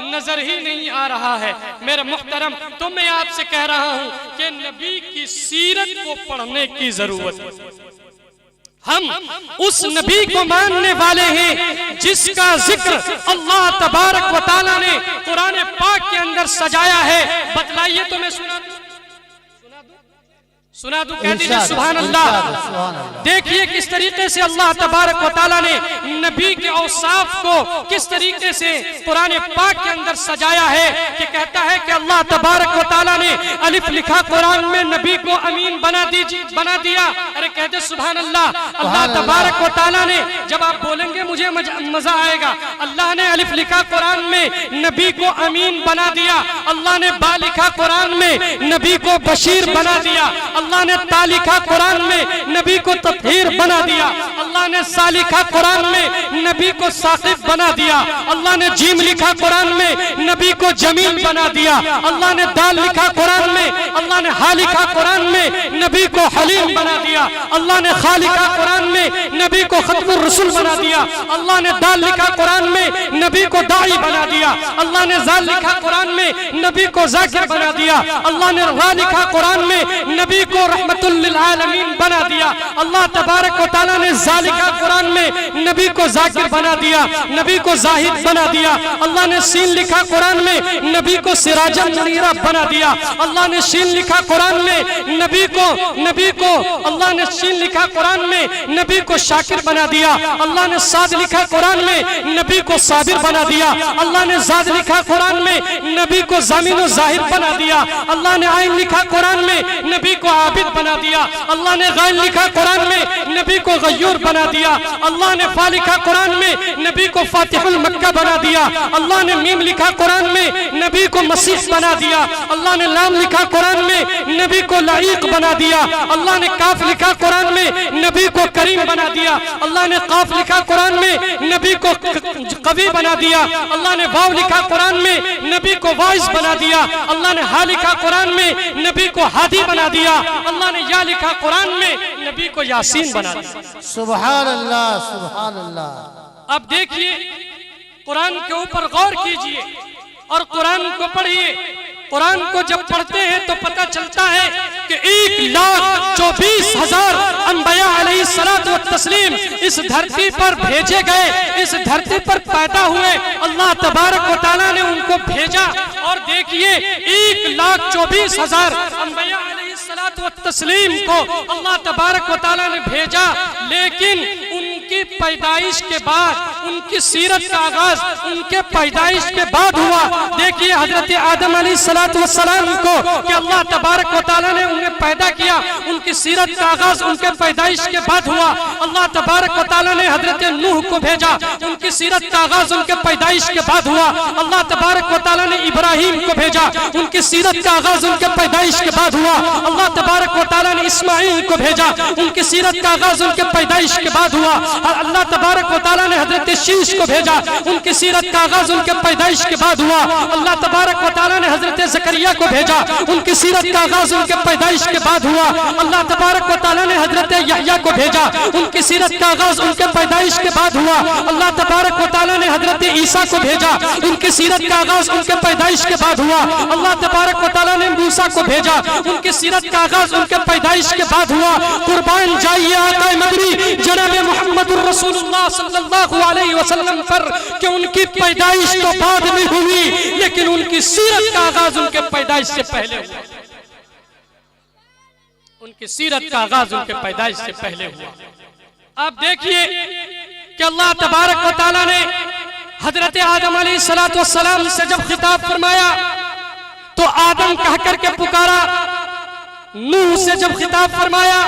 नजर ही नहीं आ रहा है। मेरे मुहतरम, तो मैं आपसे कह रहा हूं कि नबी की सीरत को पढ़ने की जरूरत है। हम उस नबी को मानने वाले हैं जिसका जिक्र अल्लाह तबारक व तआला ने कुरान पाक के अंदर सजाया है। बतलाइए तो मैं सुना दूं कह दीजिए सुभान अल्लाह। देखिए किस तरीके से अल्लाह तबारक व तआला ने नबी के औसाफ को किस तरीके से कुरान पाक के अंदर सजाया है कि कहता है कि अल्लाह तबारक व तआला ने अलिफ लिखा कुरान में, नबी को अमीन बना दिया। अरे कहते सुभान अल्लाह। अल्लाह तबारक व तआला ने, जब आप बोलेंगे मुझे मजा आएगा, अल्लाह ने अलिफ लिखा कुरान में, नबी को अमीन बना दिया। अल्लाह ने बा लिखा कुरान में, नबी को बशीर बना दिया। अल्लाह ने ता लिखा कुरान में, नबी को तत्हीर बना दिया। अल्लाह ने सा लिखा कुरान में, नबी को साकिब बना दिया। अल्लाह ने जीम लिखा कुरान में, नबी को जमील बना दिया। अल्लाह ने दाल लिखा कुरान में, अल्लाह ने हा लिखा कुरान में, नबी को हलीम बना दिया। अल्लाह ने खा लिखा कुरान में, नबी को खत्मुर रसूल बना दिया। अल्लाह ने दाल लिखा कुरान में, नबी को दाई बना दिया। अल्लाह ने जाल लिखा कुरान में, नबी को जाकिर बना दिया। अल्लाह ने रा लिखा कुरान में, नबी को रहमतुल लिल आलमीन बना दिया। अल्लाह तबारक व तआला ने जा लिखा कुरान में, नबी को जाकिर बना दिया, नबी को जाहिद बना दिया। अल्लाह ने सीन लिखा कुरान में, नबी को सिराजन मुनीरा बना दिया। अल्लाह ने शीन लिखा कुरान में, नबी को अल्लाह ने शीन लिखा कुरान में, नबी को शाकिर बना दिया। अल्लाह ने साद लिखा कुरान में, नबी को साबिर बना दिया। अल्लाह ने जाद लिखा कुरान में, नबी को ज़मीन व ज़ाहिर बना दिया। अल्लाह ने आइन लिखा कुरान में, नबी को आबिद बना दिया। अल्लाह ने गैन लिखा कुरान में, नबी को गयूर बना दिया। अल्लाह ने फा लिखा कुरान में, नबी को फातिहुल मक्का बना दिया। अल्लाह ने मीम लिखा कुरान में, नबी को मसीह बना दिया। अल्लाह ने लाम लिखा कुरान में, नबी को लाइक बना दिया। अल्लाह ने काफ लिखा कुरान में, नबी को करीम बना दिया। अल्लाह ने काफ लिखा कुरान में, नबी को कवी बना दिया। अल्लाह ने वाव लिखा कुरान में, नबी को वाइस बना दिया। अल्लाह ने हा लिखा कुरान में, नबी को हादी बना दिया। अल्लाह ने या लिखा कुरान में, नबी को यासीन बना दिया। सुभान अल्लाह, सुभान अल्लाह। अब देखिए, कुरान के ऊपर गौर कीजिए और कुरान को पढ़िए। कुरान को जब पढ़ते हैं तो पता चलता है कि 1,24,000 अंबिया अलैहिस्सलातु व तस्लीम इस धरती पर भेजे गए, इस धरती पर पैदा हुए। अल्लाह तबारक व तआला ने उनको भेजा और देखिए 1,24,000 अंबिया अलैहिस्सलातु व तस्लीम को अल्लाह तबारक व तआला ने भेजा। लेकिन उनकी पैदाइश के बाद, उनकी सीरत का आगाज उनके पैदाइश के बाद हुआ। देखिए हजरत आदम अलैहिस्सलातु वस्सलाम को कि अल्लाह तबारक व तआला ने उन्हें पैदा किया, उनकी सीरत का आगाज उनके पैदाइश के बाद हुआ। अल्लाह तबारक व तआला ने हजरत नूह को भेजा, उनकी सीरत का आगाज उनके पैदाइश के बाद हुआ। अल्लाह तबारक व तआला ने इब्राहिम को भेजा, उनकी सीरत का आगाज उनके पैदाइश के बाद हुआ। अल्लाह तबारक व तआला ने इस्माइल को भेजा, उनकी सीरत का आगाज उनके पैदाइश के बाद हुआ। अल्लाह तबारक व तआला ने हजरत शीश को भेजा, उनकी सीरत का आगाज उनके पैदाइश के बाद हुआ। अल्लाह तबारक व तआला ने हजरत ज़करिया को भेजा, उनकी सीरत का आगाज उनके पैदाइश के बाद हुआ। अल्लाह तबारक व तआला ने हजरत यहया को भेजा, उनकी सीरत का आगाज उनके पैदाइश के बाद हुआ। अल्लाह तबारक व तआला ने हजरत ईसा को भेजा, उनकी सीरत का आगाज उनके पैदाइश के बाद हुआ। अल्लाह तबारक व तआला ने मूसा को भेजा, उनकी सीरत का आगाज उनके पैदाइश के बाद हुआ। कुर्बान जाइए आका मदनी जनाब मुहम्मदुर रसूलुल्लाह सल्लल्लाहु अलैहि वसल्लम पर कि उनकी पैदाइश तो बाद में हुई, लेकिन उनकी सीरत का आगाज उनके पैदाइश से पहले हुआ। उनकी सीरत का आगाज उनके पैदाइश से पहले हुआ। अब देखिए कि अल्लाह तबारक व तआला ने हजरत आदम अलैहिस्सलातु वस्सलाम से जब खिताब फरमाया तो आदम कह करके पुकारा। नूह से जब खिताब फरमाया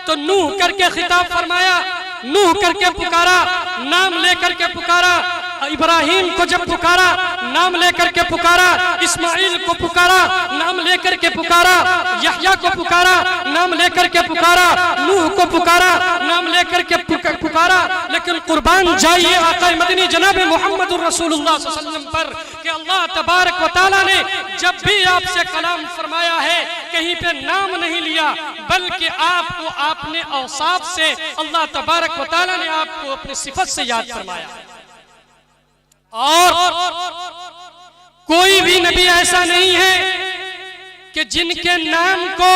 तो नूह करके खिताब फरमाया, नूह करके पुकारा, नाम लेकर के पुकारा। इब्राहिम को जब पुकारा, नाम लेकर के पुकारा। इस्माइल को पुकारा, नाम लेकर के पुकारा। यहया को पुकारा, नाम लेकर के पुकारा। नूह को पुकारा, नाम लेकर के पुकारा। लेकिन कुर्बान जाइए आका मदनी जनाब मुहम्मदुर रसूलुल्लाह सल्लल्लाहु अलैहि वसल्लम पर कि अल्लाह तबारक व तआला ने जब भी आपसे कलाम फरमाया है कहीं पे नाम नहीं लिया, बल्कि आपको आपने औसाफ से अल्लाह तबारक व तआला ने आपको अपनी सिफत से याद फरमाया। और कोई भी नबी ऐसा नहीं है कि जिनके नाम को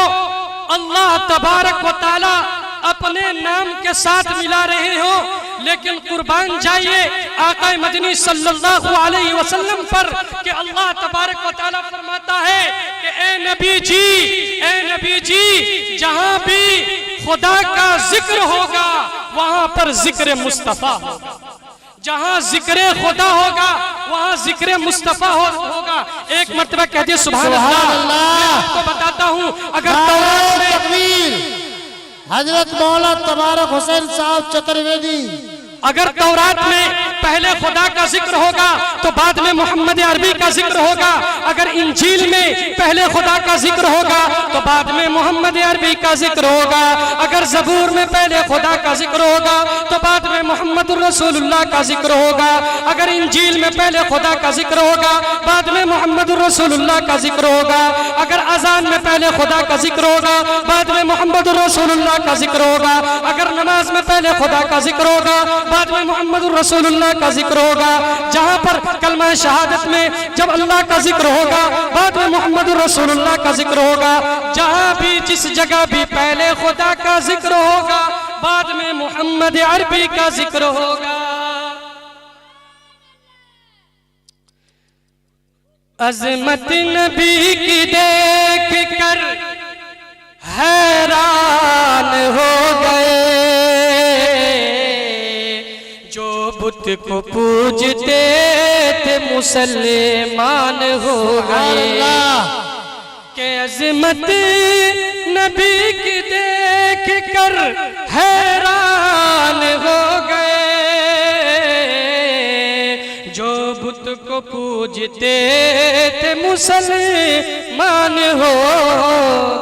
अल्लाह तबारक व तआला अपने नाम के साथ मिला रहे हो। लेकिन कुर्बान जाइए आका मदनी सल्लल्लाहु अलैहि वसल्लम पर कि अल्लाह तबारक व तआला फरमाता है कि ए नबी जी जहां भी खुदा का जिक्र होगा वहां पर जिक्र मुस्तफा होगा। जहां जिक्र खुदा होगा वहां जिक्र मुस्तफा होगा। एक मर्तबा कह दिए सुभान अल्लाह। मैं आपको बताता हूं, अगर तौरात में तकबीर हजरत मौला तबारक हुसैन साहब चतुर्वेदी, अगर तौरात में पहले खुदा का जिक्र होगा तो बाद में मोहम्मद अरबी का जिक्र होगा। अगर इंजील में पहले खुदा का जिक्र होगा तो बाद में मोहम्मद अरबी का जिक्र होगा। अगर ज़बूर में पहले खुदा का जिक्र होगा तो बाद में मोहम्मद रसूलुल्लाह का जिक्र होगा। अगर इंजील में पहले खुदा का जिक्र होगा बाद में मोहम्मद रसूलुल्लाह का जिक्र होगा। अगर अजान में पहले खुदा का जिक्र होगा बाद में मोहम्मद रसूलुल्लाह का जिक्र होगा। अगर नमाज में पहले खुदा का जिक्र होगा बाद में मोहम्मद रसूलुल्लाह का जिक्र होगा। जहां पर कलमा शहादत में जब अल्लाह का जिक्र होगा बाद में मोहम्मद रसूलुल्लाह का जिक्र होगा। जहां भी जिस जगह भी पहले खुदा का जिक्र होगा बाद में मोहम्मद अरबी का जिक्र होगा। अज़मत नबी की देख कर हैरान हो गए जो बुत को पूजते थे मुसलमान हो गए। के अज़मत नबी की देख कर हैरान हो गए जो बुत को पूजते थे मुसलमान हो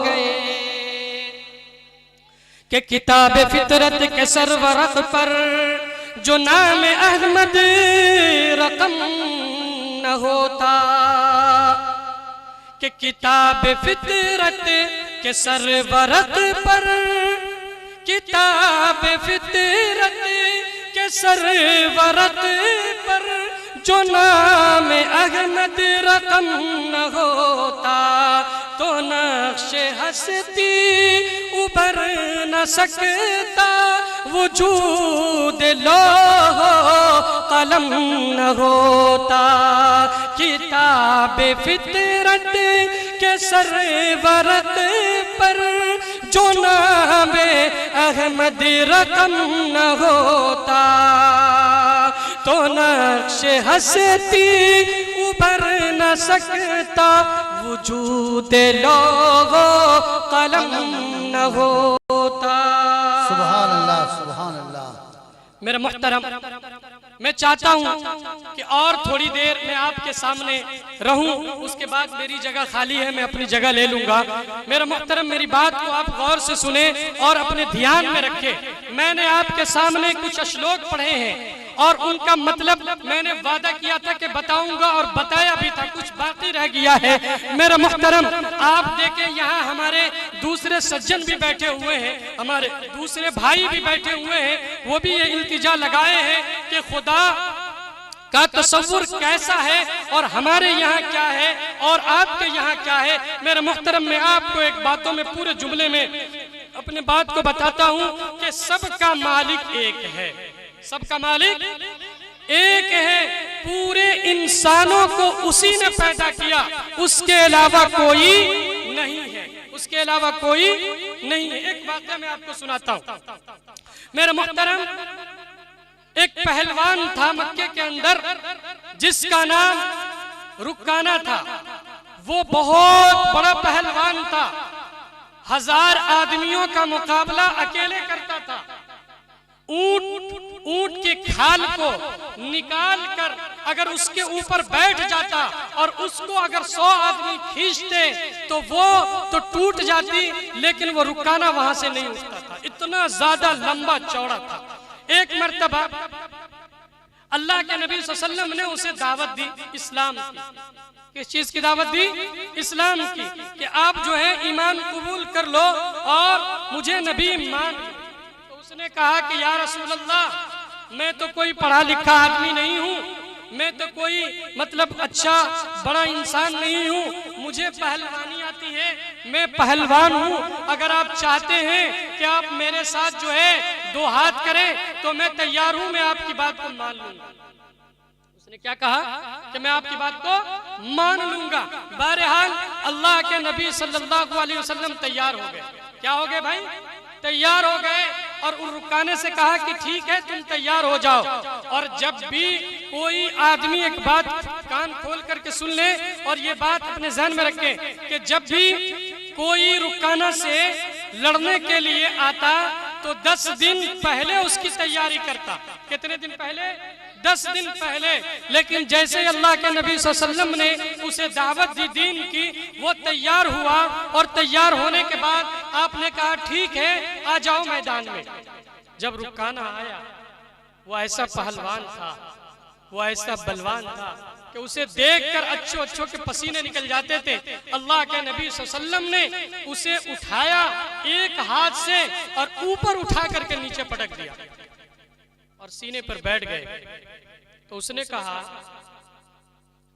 गए। कि किताब फितरत के सरवरक पर जो नाम अहमद रकम न होता। कि किताब फितरत के सरवरक पर किताब फितरत के सरवरक पर जो नाम अहमद रकम न होता तो नक्श हस्ती उभर न सकता वजूद लोहो कलम न होता। किताब फितरत के सरवरक पर जो नाम अहमद रकम न होता तो नक्श हस्ती उभर न सकता वजूद लोगो कलम न होता। सुभान अल्लाह, सुभान अल्लाह। मेरे मोहतरम, मैं चाहता हूं कि और थोड़ी देर मैं आपके सामने रहूं, उसके बाद मेरी जगह खाली है, मैं अपनी जगह ले लूंगा। मेरे मोहतरम, मेरी बात को आप गौर से सुने और अपने ध्यान में रखें। मैंने आपके सामने कुछ श्लोक पढ़े हैं और उनका मतलब मैंने वादा किया था कि बताऊंगा और बताया भी था, कुछ बाकी रह गया है। मेरे मोहतरम, आप देखें यहाँ हमारे दूसरे सज्जन भी बैठे हुए हैं, हमारे दूसरे भाई भी बैठे हुए हैं, वो भी ये इल्तिजा लगाए हैं कि खुदा का तसव्वुर कैसा है और हमारे यहाँ क्या है और आपके यहाँ क्या है। मेरे मोहतरम, मैं आपको एक बातों में पूरे जुमले में अपने बात को बताता हूँ कि सबका मालिक एक है, सबका मालिक एक है। पूरे इंसानों को उसी ने पैदा किया, उसके अलावा कोई नहीं है, उसके अलावा कोई नहीं है। एक वाक़या मैं आपको सुनाता हूँ। मेरे मोहतरम, एक पहलवान था मक्के के अंदर जिसका नाम रुक्काना था। वो बहुत बड़ा पहलवान था, 1000 आदमियों का मुकाबला अकेले करता था। ऊंट के खाल को निकाल कर अगर उसके ऊपर बैठ जाता और उसको अगर 100 आदमी खींचते तो वो तो टूट जाती, लेकिन वो रुकाना वहां से नहीं उठता था, इतना ज्यादा लंबा चौड़ा था। एक मर्तबा अल्लाह के नबी सल्लल्लाहु अलैहि वसल्लम ने उसे दावत दी इस्लाम की। किस चीज की दावत दी? इस्लाम की, कि आप जो है ईमान कबूल कर लो और मुझे नबी मान। तो उसने कहा कि या रसूल अल्लाह, मैं तो कोई पढ़ा लिखा आदमी नहीं हूँ, मैं तो कोई मतलब अच्छा बड़ा इंसान नहीं हूँ, मुझे पहलवानी आती है, मैं पहलवान हूँ। अगर आप चाहते हैं कि आप मेरे साथ जो है 2 हाथ करें तो मैं तैयार हूँ, मैं आपकी बात को मान लूंगा। उसने क्या कहा कि मैं आपकी बात को मान लूंगा। बहरहाल अल्लाह के नबी सल्लल्लाहु अलैहि वसल्लम तैयार हो गए। क्या हो गए भाई? तैयार हो गए और उन रुकाने से कहा कि ठीक है, तुम तैयार हो जाओ। और जब भी कोई आदमी एक बात कान खोल करके सुन ले और ये बात अपने ज़हन में रखे कि जब भी कोई रुकाना से लड़ने के लिए आता तो 10 दिन पहले उसकी तैयारी करता। कितने दिन पहले? 10 दिन पहले, लेकिन जैसे अल्लाह के नबी सल्लल्लाहु अलैहि वसल्लम ने उसे दावत दी दीन की, वो तैयार हुआ और तैयार होने के बाद आपने कहा ठीक है आ जाओ मैदान में। जब रुकाना आया, वो ऐसा पहलवान था, वो ऐसा बलवान था कि उसे देखकर अच्छों अच्छों के पसीने निकल जाते थे। अल्लाह के नबी सल्लल्लाहु अलैहि वसल्लम ने उसे उठाया एक हाथ से और ऊपर उठा करके नीचे पटक दिया और सीने पर बैठ गए। तो उसने कहा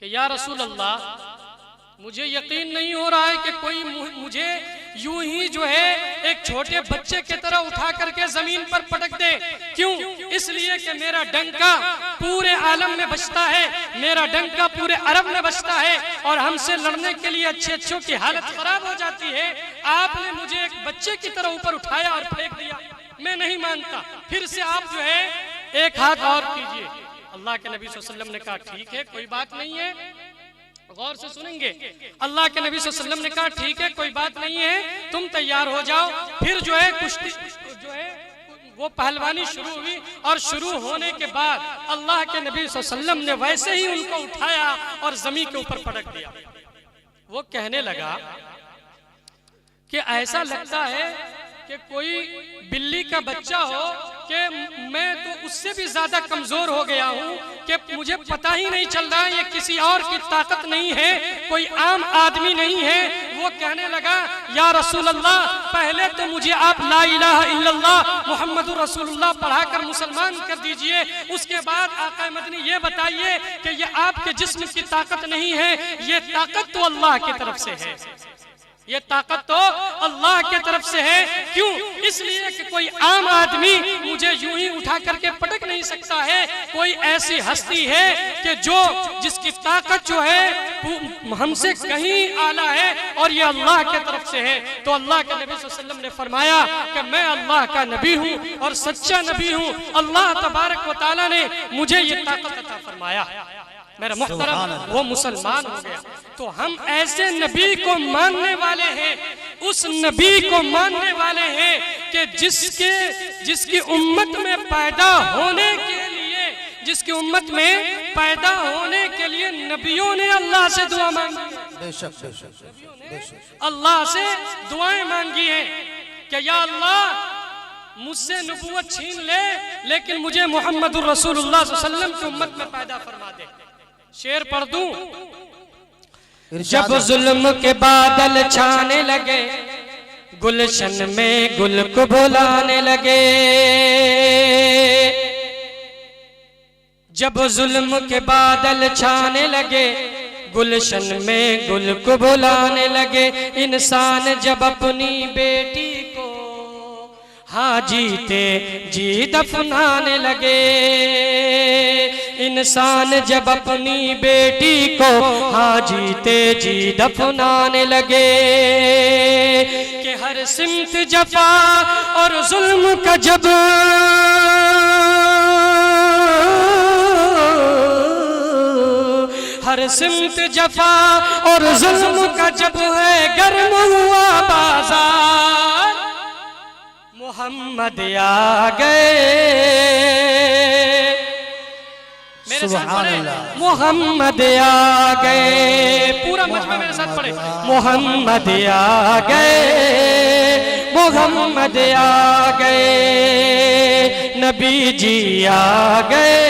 कि या रसूल अल्लाह, मुझे यकीन नहीं हो रहा है कि कोई मुझे यूं ही जो है एक छोटे बच्चे की तरह उठा करके जमीन पर पटक दे। क्यों? इसलिए कि मेरा डंका पूरे आलम में बजता है, मेरा डंका पूरे अरब में बजता है और हमसे लड़ने के लिए अच्छे अच्छों की हालत खराब हो जाती है। आपने मुझे एक बच्चे की तरह ऊपर उठाया और फेंक दिया, मैं नहीं मानता, फिर से आप जो है एक हाथ और कीजिए। अल्लाह के नबी सल्लल्लाहु अलैहि वसल्लम ने कहा ठीक है, कोई बात नहीं है। गौर से सुनेंगे, अल्लाह के नबी सल्लल्लाहु अलैहि वसल्लम ने कहा ठीक है, कोई बात नहीं है, तुम तैयार हो जाओ। फिर जो है कुश्ती जो है वो पहलवानी शुरू हुई और शुरू होने के बाद अल्लाह के नबी सल्लल्लाहु अलैहि वसल्लम ने वैसे ही उनको उठाया और जमीन के ऊपर पटक दिया। वो कहने लगा कि ऐसा लगता है कि कोई बिल्ली का बच्चा हो कि मैं तो उससे भी ज्यादा कमजोर हो गया हूँ कि मुझे पता ही नहीं चल रहा, ये किसी और की ताकत नहीं है, कोई आम आदमी नहीं है। वो कहने लगा या रसूल अल्लाह, पहले तो मुझे आप ला इलाहा इल्लल्लाह मुहम्मदुर रसूलुल्लाह पढ़ाकर मुसलमान कर दीजिए, उसके बाद आका मदनी ये बताइए कि ये आपके जिस्म की ताकत नहीं है, ये ताकत तो अल्लाह की तरफ से है, ये ताकत तो अल्लाह के तरफ से है। क्यों? इसलिए कि कोई आम आदमी मुझे यूं ही उठा करके पटक नहीं सकता है, कोई ऐसी हस्ती है कि जिसकी ताकत जो है हमसे कहीं आला है और ये अल्लाह के तरफ से है। तो अल्लाह के नबी सल्लल्लाहु अलैहि वसल्लम ने फरमाया कि मैं अल्लाह का नबी हूँ और सच्चा नबी हूँ, अल्लाह तबारक व तआला ने मुझे ये ताकत अता फरमाया। मेरा मुहतरम, वो मुसलमान हो गया। तो हम ऐसे नबी को मानने वाले हैं, उस नबी को मानने वाले हैं कि जिसकी उम्मत में पैदा होने के लिए, जिसकी उम्मत में पैदा होने के लिए नबियों ने अल्लाह से दुआ मांगी, बेशक बेशक अल्लाह से दुआएं मांगी हैं कि या अल्लाह मुझसे नबूवत छीन ले, लेकिन मुझे मोहम्मदुर रसूलुल्लाह सल्लल्लाहु अलैहि वसल्लम की उम्मत में पैदा फरमा दे। शेर पढ़ दूं, जब जुल्म के बादल छाने लगे, गुलशन में गुल को बुलाने लगे, जब जुल्म के बादल छाने लगे, गुलशन में गुल को बुलाने लगे, इंसान जब अपनी बेटी को हाँ जीते जी दफनाने लगे, इंसान जब अपनी बेटी को हाँ जीते जी दफनाने लगे, कि हर सिमत जफा और जुल्म का जब हर सिमत जफा और जुल्म का जब है गर्म हुआ बाजार, मोहम्मद आ गए। मेरे साथ पढ़े, मोहम्मद आ गए, पूरा मजमा मेरे साथ पढ़े, मोहम्मद आ गए, मोहम्मद आ गए, नबी जी आ गए,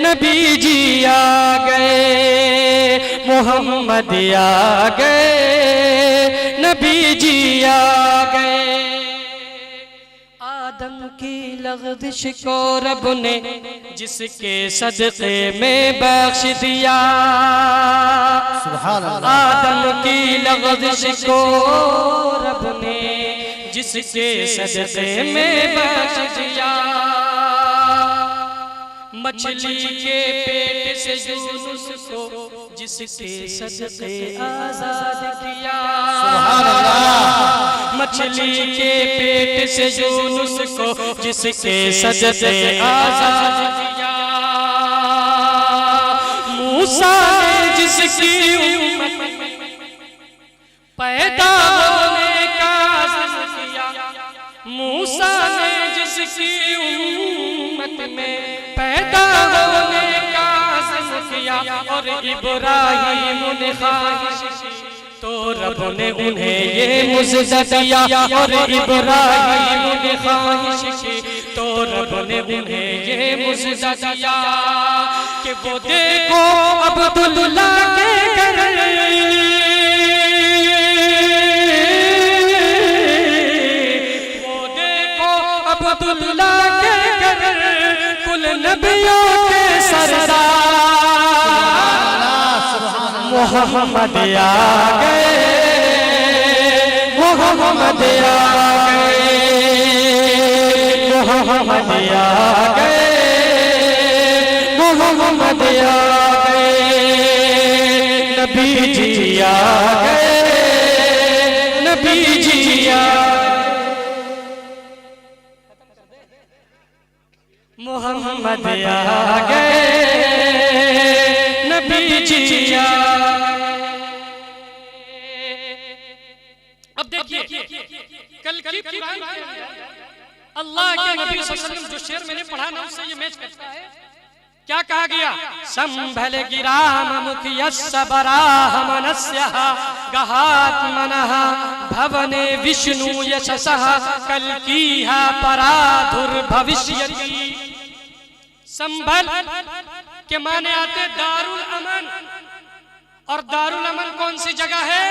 नबी जी आ गए, मोहम्मद आ गए, नबी जी आ गए। आदम की लग़ज़िश को रब ने जिसके सदक़े में बख्श दिया, सुभान अल्लाह। आदम की लग़ज़िश को रब ने जिसके सदक़े में बख्श दिया, मछली के पेट से यूनुस को जिसके सदक़े आज़ाद किया, सुभान अल्लाह। मछली के पेट से यूनुस को जिसके सदक़े आज़ाद किया, मूसा ने जिसकी उम्मत पैदा होने का अज़्म किया, मूसा ने जिसकी उम्मत में पैदा और इब्राहिम ने ख्वाहिश की तो रब ने उन्हें ये मुझसे दिया और इब्राहिम ने ख्वाहिश की तो रब ने उन्हें ये मुझसे दिया कि वो देखो अब्दुल्ला के घर अब्दुल्ला के घर कुल नबियों के सरदार मोहम्मद आ गए, मोहम्मद आ गए, मोहम्मद आ गए, मोहम्मद आ गए, नबी जी आ गए, नबी जी आ मोहम्मद आ गए, नबी जी आ अब देखिए कल की कुरान के अल्लाह के नबी सल्लल्लाहु अलैहि वसल्लम जो शेर मैंने पढ़ा ना उससे ये मैच करता है। क्या कहा गया? संभल गिराम मुखयस्सबराह मनस्यः गहात मनः भवने विष्णु यशसः कल्कीहा पराधुर भविष्यति। संभल के माने आते दारुल अमन, और दारुल अमन कौन सी जगह है?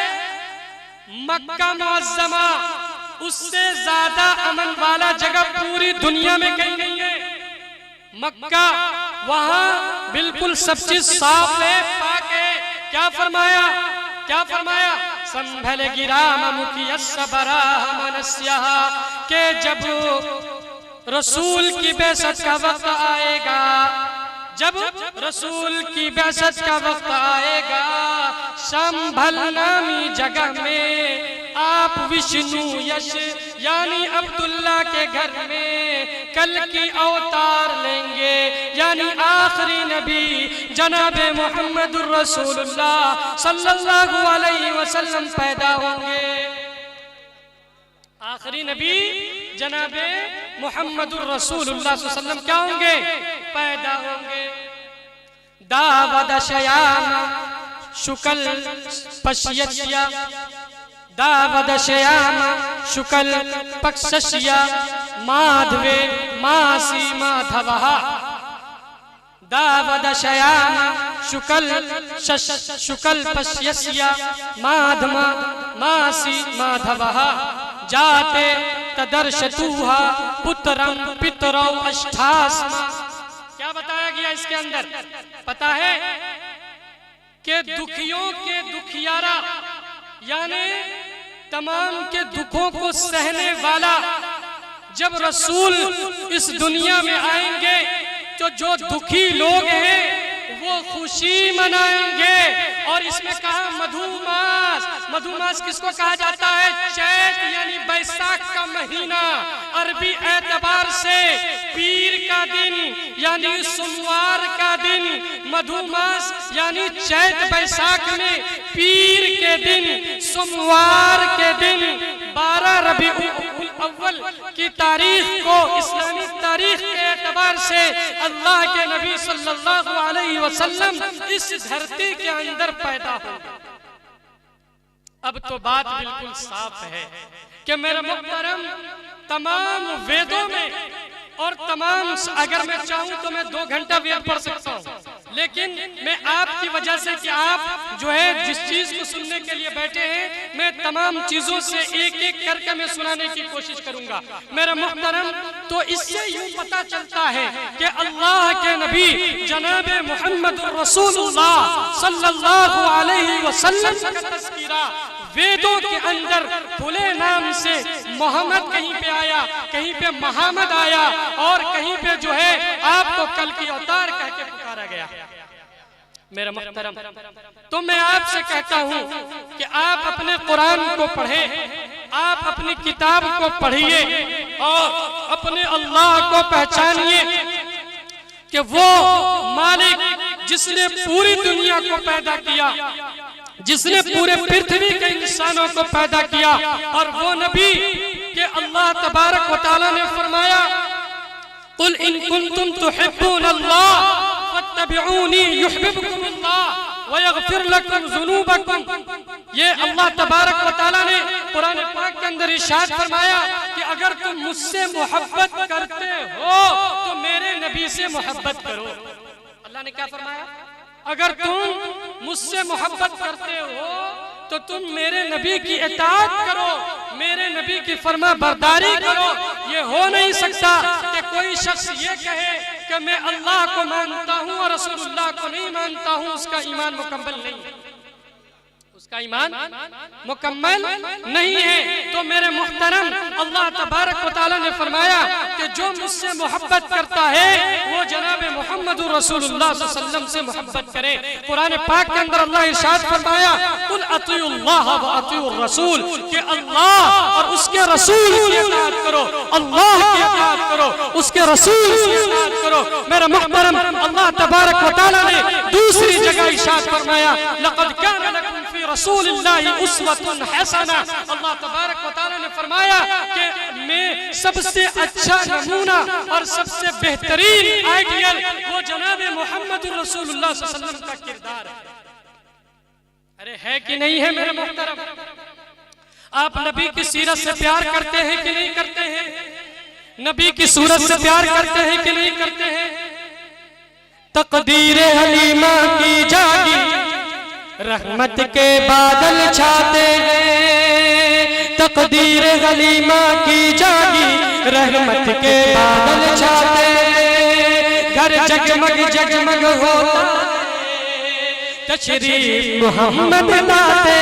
मक्का मुअज्जमा। उससे ज्यादा अमन वाला जगह पूरी दुनिया में कहीं नहीं है। मक्का, वहां बिल्कुल सब चीज साफ है, पाक है। क्या फरमाया? क्या फरमाया? संभल गिराम मुखयस्सबराह मनस्यः के जब रसूल की बेअसत का वक्त आएगा, जब रसूल की बेअसत का वक्त आएगा, संभल नामी जगह में आप विष्णु यश यानी अब्दुल्ला के घर में कल की अवतार लेंगे, यानी आखिरी नबी जनाबे मोहम्मदुर रसूलुल्लाह सल्लल्लाहु अलैहि वसल्लम पैदा होंगे। आखिरी नबी जनाबे मोहम्मदुर रसूलुल्लाह सल्लल्लाहु अलैहि वसल्लम क्या होंगे? पैदा होंगे। दावद शयाम शुक्ल पश्यत्या, दावद शयाम शुक्ल पक्षस्या माधवे मासी माधवः। दावद शयाम शुक्ल पश्यस्या माधमा मासी माधवः जाते तदर्शतुहा पुत्रम पितरौ अष्टास्मा। क्या बताया गया इसके अंदर? पता है कि दुखियों के दुखियारा यानी तमाम के दुखों को सहने वाला जब रसूल इस दुनिया में आएंगे तो जो दुखी लोग हैं वो खुशी मनाएंगे। और इसमें कहा मधुमास। मधुमास किसको कहा जाता है? चैत यानी बैसाख का महीना। अरबी एतबार से पीर का दिन यानी सोमवार का दिन, मधुमास यानी चैत बैसाख में पीर के दिन सोमवार के दिन 12 रबीउल अव्वल की तारीख को इस्लामी तारीख के एतबार से अल्लाह के नबी सल्लल्लाहु अलैहि वसल्लम इस धरती के अंदर पैदा हो। अब तो बात बिल्कुल साफ है कि मेरे मुहतरम तमाम वेदों में और तमाम, अगर मैं चाहूं तो मैं 2 घंटा वेद पढ़ सकता हूं, लेकिन मैं आपकी वजह से कि आप जो है जिस चीज को सुनने के लिए बैठे हैं, मैं तमाम चीजों से एक एक करके मैं सुनाने की कोशिश करूंगा मेरा मुहतरम। तो इससे यूं पता चलता है कि अल्लाह के नबी जनाबे मोहम्मद रसूलुल्लाह सल्लल्लाहु अलैहि वसल्लम का तज़किरा वेदों के अंदर खुले नाम से मोहम्मद कहीं पे आया, कहीं पे मोहम्मद आया, और कहीं पे जो है आपको कल की अवतार कह के पुकारा गया। मेरा मुहतरम, तो मैं आपसे कहता हूं कि आप अपने कुरान को पढ़ें, आप अपनी किताब को पढ़िए और अपने अल्लाह को पहचानिए कि वो मालिक जिसने पूरी दुनिया को पैदा किया, जिसने पूरे पृथ्वी के इंसानों को पैदा किया, और वो नबी के अल्लाह तबारक व तआला ने फरमाया कुल इन कुंतुम तुहिब्बून अल्लाह फत्तबिऊनी युहिब्बुकुमुल्लाह व यगफिर लकुम ज़ुनूबकुम। ये अल्लाह तबारक व तआला ने कुरान पाक के अंदर इरशाद फरमाया कि अगर तुम मुझसे मोहब्बत करते हो तो मेरे नबी से मोहब्बत करो। अल्लाह ने क्या फरमाया? अगर तुम मुझसे मोहब्बत करते हो तो तुम मेरे नबी की इताअत करो, मेरे नबी की फरमा बरदारी करो। ये हो नहीं सकता कि कोई शख्स ये कहे कि मैं अल्लाह को मानता हूँ और रसूलुल्लाह को नहीं मानता हूँ, उसका ईमान मुकम्मल नहीं है, उसका ईमान मुकम्मल नहीं है। तो मेरे मुहतरम अल्लाह तबारक व तआला ने फरमाया कि जो मुझसे मोहब्बत करता है वो जनाब मोहम्मद रसूलुल्लाह सल्लल्लाहु अलैहि वसल्लम से मोहब्बत करे। कुरान पाक के अंदर अल्लाह इरशाद फरमाया कुल अतीउल्लाह व अतीउर रसूल, कि अल्लाह और उसके रसूल की इताअत करो, अल्लाह की इताअत करो, उसके रसूल की इताअत करो। मेरा मुहतरम अल्लाह तबारक व तआला ने दूसरी जगह इरशाद फरमाया लक़द काना लकुम फी रसूलिल्लाहि उस्वतुन हसना। अल्लाह तबारक व तआला ने फरमाया कि मैं सबसे अच्छा नमूना और सबसे बेहतरीन आइडियल वो जनाब मोहम्मद रसूलुल्लाह सल्लल्लाहु अलैहि वसल्लम का किरदार है। अरे है कि नहीं है मेरे मोहतरम? आप नबी की सीरत से प्यार करते हैं कि नहीं करते हैं? नबी की सूरत से प्यार करते हैं कि नहीं करते हैं? तकदीर हलीमा की जागी रहमत के बादल छाते हैं, तकदीर हलीमा की जागी रहमत के बादल छाते हैं। घर जगमग जगमग होता तशरीफ मोहम्मद लाते,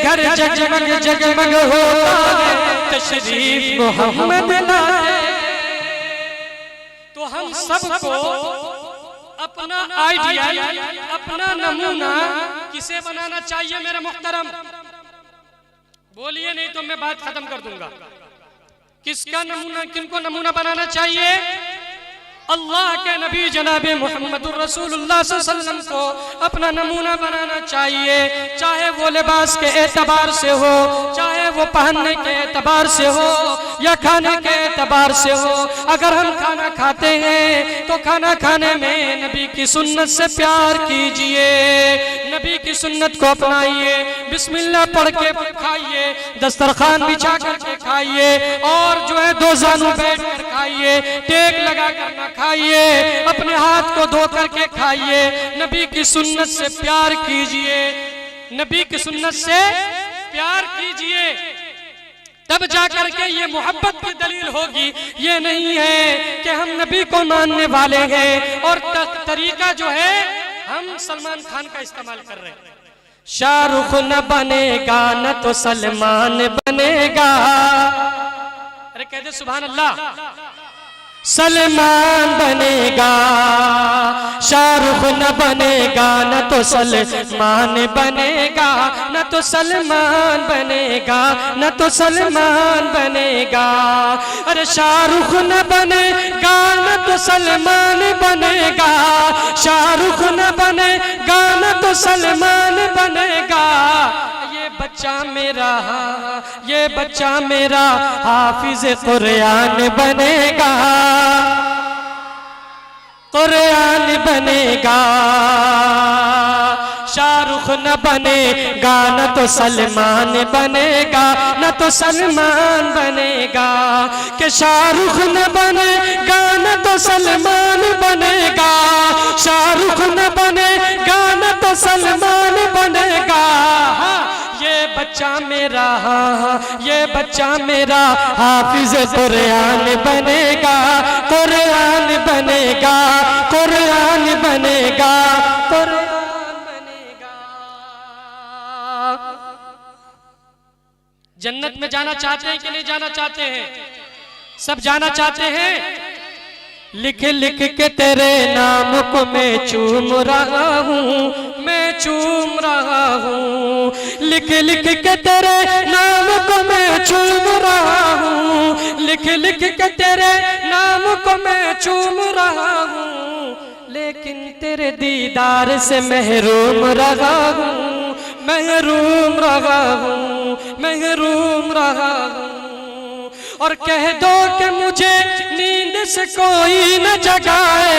घर जगमग जगमग होता तशरीफ मोहम्मद लाते। तो हम सबको अपना आइडियल, अपना नमूना किसे बनाना चाहिए मेरे मुहतरम? बोलिए, नहीं तो मैं बात खत्म कर दूंगा। किसका नमूना, किनको नमूना बनाना चाहिए? अल्लाह के नबी जनाब मुहम्मदुर रसूलुल्लाह सल्लल्लाहु अलैहि वसल्लम को अपना नमूना बनाना चाहिए। चाहे वो लिबास के एतबार से हो, चाहे वो पहनने के एतबार से हो या खाने के एतबार से हो। अगर हम खाना खाते हैं तो खाना खाने में नबी की सुन्नत से प्यार कीजिए, नबी की सुन्नत को अपनाइए, बिस्मिल्लाह पढ़ के खाइए, दस्तरखान बिछा करके खाइए और जो है दो जानू बैठ कर खाइए, टेक लगा कर ना खाइए, अपने हाथ को धो करके खाइए। नबी की सुन्नत से प्यार कीजिए, नबी की सुन्नत से प्यार कीजिए, तब जाकर के ये मोहब्बत की दलील होगी। ये नहीं है कि हम नबी को मानने वाले हैं और तरीका जो है हम सलमान खान का इस्तेमाल कर रहे हैं। शाहरुख न बनेगा न तो सलमान बनेगा। अरे कहते सुभान अल्लाह। सलमान बनेगा, शाहरुख न बनेगा न तो सलमान बनेगा, न तो सलमान बनेगा, न तो सलमान बनेगा। अरे शाहरुख न बनेगा न तो सलमान बनेगा, शाहरुख न बनेगा न तो सलमान बनेगा। ये बच्चा मेरा, ये बच्चा मेरा हाफिज कुरान बनेगा, कुरान बनेगा। शाहरुख न बनेगा न तो सलमान बनेगा, न तो सलमान बनेगा। कि शाहरुख न बनेगा न तो सलमान बनेगा, शाहरुख न बनेगा न तो सलमान बनेगा। ये बच्चा मेरा, ये बच्चा मेरा हाफिज कुरान बनेगा, कुरान बनेगा, कुरान बनेगा, कुरान बनेगा। जन्नत में जाना चाहते हैं कि नहीं जाना चाहते हैं? सब जाना चाहते हैं। लिख लिख के तेरे नाम को मैं चूम रहा हूँ, मैं चूम रहा हूँ। लिख लिख के तेरे नाम को मैं चूम रहा हूँ, लिख लिख के तेरे नाम को मैं चूम रहा हूँ। लेकिन तेरे दीदार से महरूम रहा हूँ, महरूम रहा हूँ, महरूम रहा हूँ। और कह दो कि मुझे नींद से कोई न जगाए,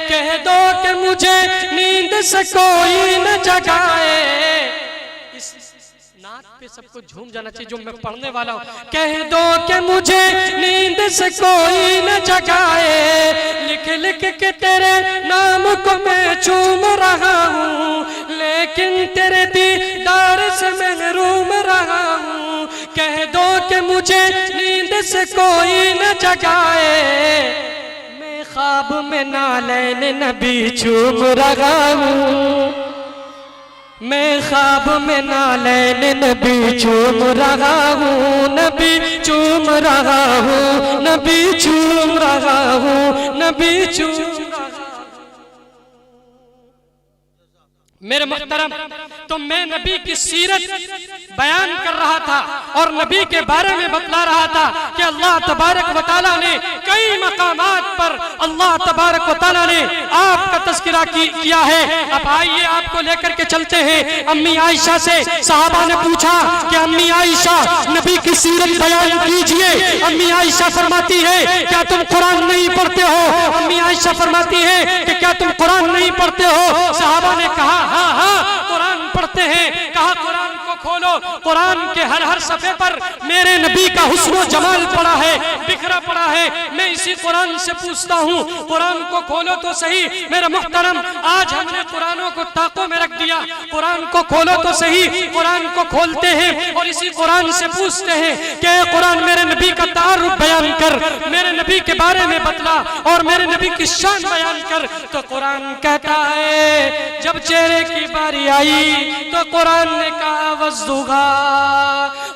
कह दो कि मुझे नींद से कोई न जगाए। इस नात पे सबको झूम जाना चाहिए जो मैं पढ़ने वाला हूँ। कह दो कि मुझे नींद से कोई न जगाए, लिख लिख के तेरे नाम को मैं चूम रहा हूँ, लेकिन तेरे दीदार से महरूम रहा हूँ। कह दो कि मुझे नींद से कोई न जगाए, मैं ख्वाब में नालैन नबी चूम रहा हूँ, मैं ख्वाब में नालैन नबी चूम रहा हूँ, नबी चूम रहा हूँ, नबी चूम रहा हूँ, नबी चूम रहा हूँ। मेरे मुहतरम, तो मैं नबी की सीरत बयान कर रहा था और नबी के बारे में बतला रहा था कि अल्लाह तबारक व तआला ने कई मकामात पर अल्लाह तबारक व तआला ने आपका तज़किरा किया है। अब आइए आपको लेकर के चलते हैं अम्मी आयशा से। सहाबा ने पूछा कि अम्मी आयशा नबी की सीरत बयान कीजिए। अम्मी आयशा फरमाती है क्या तुम कुरान नहीं पढ़ते हो? अम्मी आयशा फरमाती है कि क्या तुम कुरान नहीं पढ़ते हो? सहाबा ने कहा हाँ हाँ कुरान पढ़ते हैं। कहा कुरान को खोलो, कुरान के हर हर सफ़े पर मेरे नबी का हुस्न जमाल पड़ा है, बिखरा पड़ा है। मैं इसी कुरान से पूछता हूँ कुरान को खोलो तो सही। मेरे मुहतरम, आज हमने कुरानों को ताकों में रख दिया, कुरान को खोलो तो सही। कुरान को खोलते हैं और इसी कुरान से पूछते हैं कि कुरान मेरे नबी का तारुफ बयान कर, मेरे नबी के बारे में बतला और मेरे नबी की शान बयान कर। तो कुरान कहता है जब चेहरे की बारी आई तो कुरान ने कहा वज़्दुहा,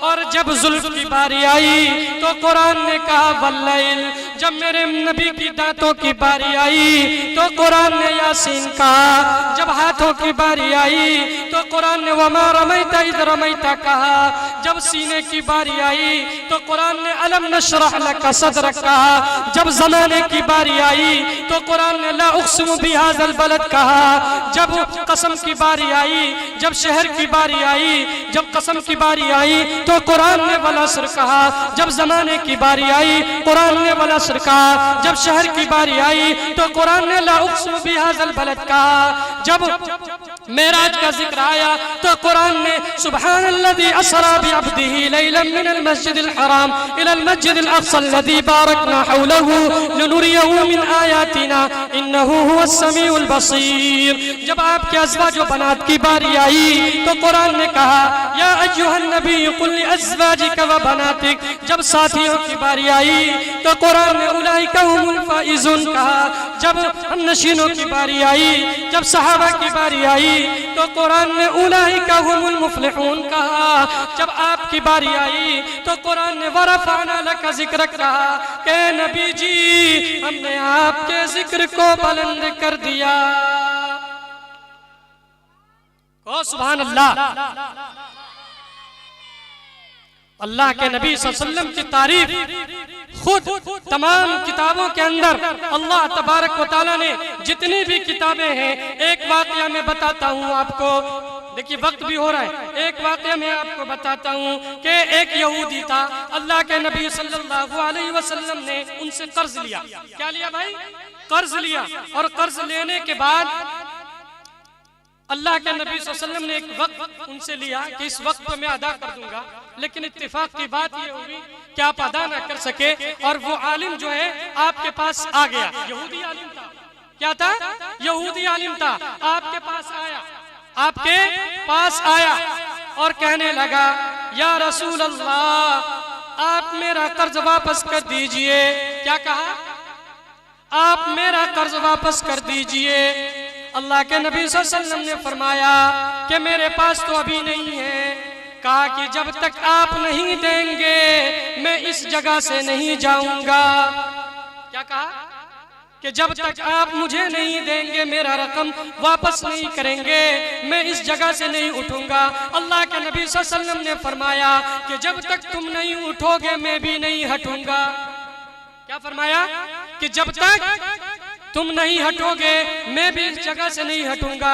और जब जुल्फ की बारी आई तो कुरान ने कहा वल्लैल। जब मेरे नबी की दांतों की बारी आई तो कुरान ने यासीन कहा। जब हाथों की बारी आई तो कुरान ने वमा रमैता इज़ रमैता कहा। जब सीने की बारी आई तो कुरान ने अलम नशरह लका सदरक कहा। जब ज़माने की बारी आई तो कुरान ने ला उक़सिमु बिहाज़ल बलद कहा। जब कसम की बारी आई, जब शहर की बारी आई, जब कसम की बारी आई तो कुरान ने वल असर कहा। जब ज़माने की बारी आई कुरान ने वल असर कहा। जब शहर की बारी आई तो कुरान ने ला उक़सिमु बिहाज़ल बलद कहा। जब मेराज का जिक्र आया तो कुरान ने सुब्हानल्लज़ी अस्रा बिअब्दिही लैलन मिनल मस्जिदिल हराम इलल मस्जिदिल अक़सल लज़ी बारकना हौलहू लिनुरियहू मिन आयातिना इन्नहू हुवस समीउल बसीर। जब आपके अज़वाज व बनात की बारी आई तो कुरान ने कहा या अय्युहन नबी कुल लिअज़वाजिका व बनातिक। जब साथियों की बारी आई तो कुरान ने उलाइका हुमुल फाइज़ून कहा। जब हमनशीनों की बारी आई, जब सहाबा की बारी आई तो कुरान ने उलाइका हुमुल मुफ़्लिहून कहा। जब आपकी बारी आई तो कुरान ने वरफ़अना लका ज़िक्रक कहा कि नबी जी हमने आपके जिक्र को बुलंद कर दिया। ओ सुभान अल्लाह। अल्लाह के नबी सल्लल्लाहु अलैहि वसल्लम की तारीफ खुद तमाम किताबों के अंदर अल्लाह तबारक व तआला ने जितनी भी किताबें हैं, एक वाक़या मैं बताता हूँ आपको। देखिए वक्त भी हो रहा है, एक वाक़या मैं आपको बताता हूँ कि एक यहूदी था, अल्लाह के नबी सल्लल्लाहु अलैहि वसल्लम ने उनसे कर्ज लिया। क्या लिया भाई? कर्ज लिया। और कर्ज लेने के बाद अल्लाह के नबी सल्लल्लाहु अलैहि वसल्लम ने एक वक्त उनसे लिया कि इस वक्त पे मैं अदा कर दूंगा, लेकिन इत्तेफाक की बात ये हुई कि आप अदा ना कर सके और वो आलिम जो है आपके पास आ गया। यहूदी आलिम था। क्या था? यहूदी आलिम था। आपके पास आया, आपके पास आया और कहने लगा या रसूल अल्लाह आप मेरा कर्ज वापस कर दीजिए। क्या कहा? आप मेरा कर्ज वापस कर दीजिए। अल्लाह के नबी सल्लल्लाहु अलैहि वसल्लम ने फरमाया कि मेरे पास तो अभी नहीं है। कहा कि जब तक आप नहीं देंगे मैं इस जगह से नहीं जाऊंगा। क्या कहा? कि जब तक आप मुझे नहीं देंगे, मेरा रकम वापस नहीं करेंगे, मैं इस जगह से नहीं उठूंगा। अल्लाह के नबी सल्लल्लाहु अलैहि वसल्लम ने फरमाया कि जब तक तुम नहीं उठोगे मैं भी नहीं हटूंगा। क्या फरमाया? कि जब तक तुम नहीं हटोगे मैं भी इस जगह से नहीं हटूंगा।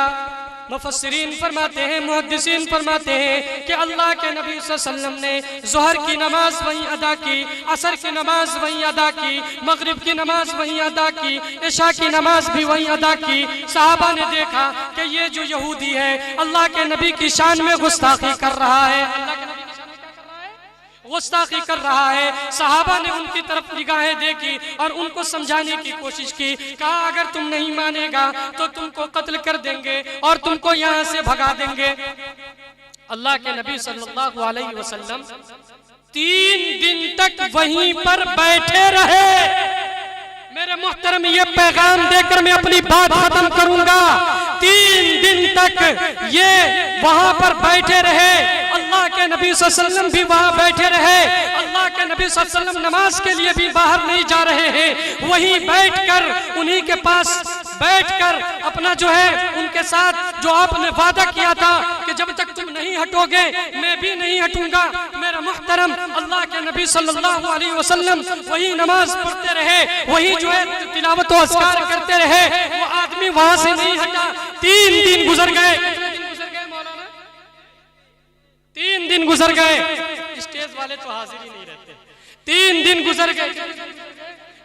मुफस्सिरीन फरमाते हैं, मुहद्दिसीन फरमाते हैं कि अल्लाह के नबी सल्लल्लाहु अलैहि वसल्लम ने ज़ोहर की नमाज वहीं अदा की, असर की नमाज वहीं अदा की, मगरिब की नमाज वहीं अदा की, इशा की नमाज भी वहीं अदा की। सहाबा ने देखा कि ये जो यहूदी है अल्लाह के नबी की शान में गुस्ताखी कर रहा है, अल्लाह के नबी की शान में क्या कर रहा है, गुस्ताखी कर रहा है। सहाबा ने उनकी तरफ निगाहें देखी और उनको समझाने की कोशिश की। कहा अगर तुम नहीं मानेगा तो तुमको कत्ल कर देंगे और तुमको यहाँ से भगा देंगे। अल्लाह के नबी सल्लल्लाहु अलैहि वसल्लम 3 दिन तक वहीं पर बैठे रहे। मेरे मुहतरम ये पैगाम देकर मैं अपनी बात खत्म करूंगा। 3 दिन तक ये वहां पर बैठे रहे। अल्लाह के नबी सल्लल्लाहु अलैहि वसल्लम भी वहां बैठे रहे। अल्लाह के नबी सल्लल्लाहु अलैहि वसल्लम नमाज के लिए भी बाहर नहीं जा रहे हैं, वहीं बैठकर उन्हीं के पास बैठकर अपना जो है उनके साथ जो आपने वादा किया था कि जब तक तुम नहीं हटोगे मैं भी नहीं हटूंगा। मेरा मुहतरम अल्लाह के नबी सल्लल्लाहु अलैहि वसल्लम वही नमाज पढ़ते रहे, वही जो है तिलावत और अस्कार करते रहे। वो आदमी वहां से नहीं हटा। 3 दिन गुजर गए। कितने दिन गुजर गए मौलाना? 3 दिन गुजर गए। स्टेज वाले तो हाजिर ही नहीं रहते। 3 दिन गुजर गए।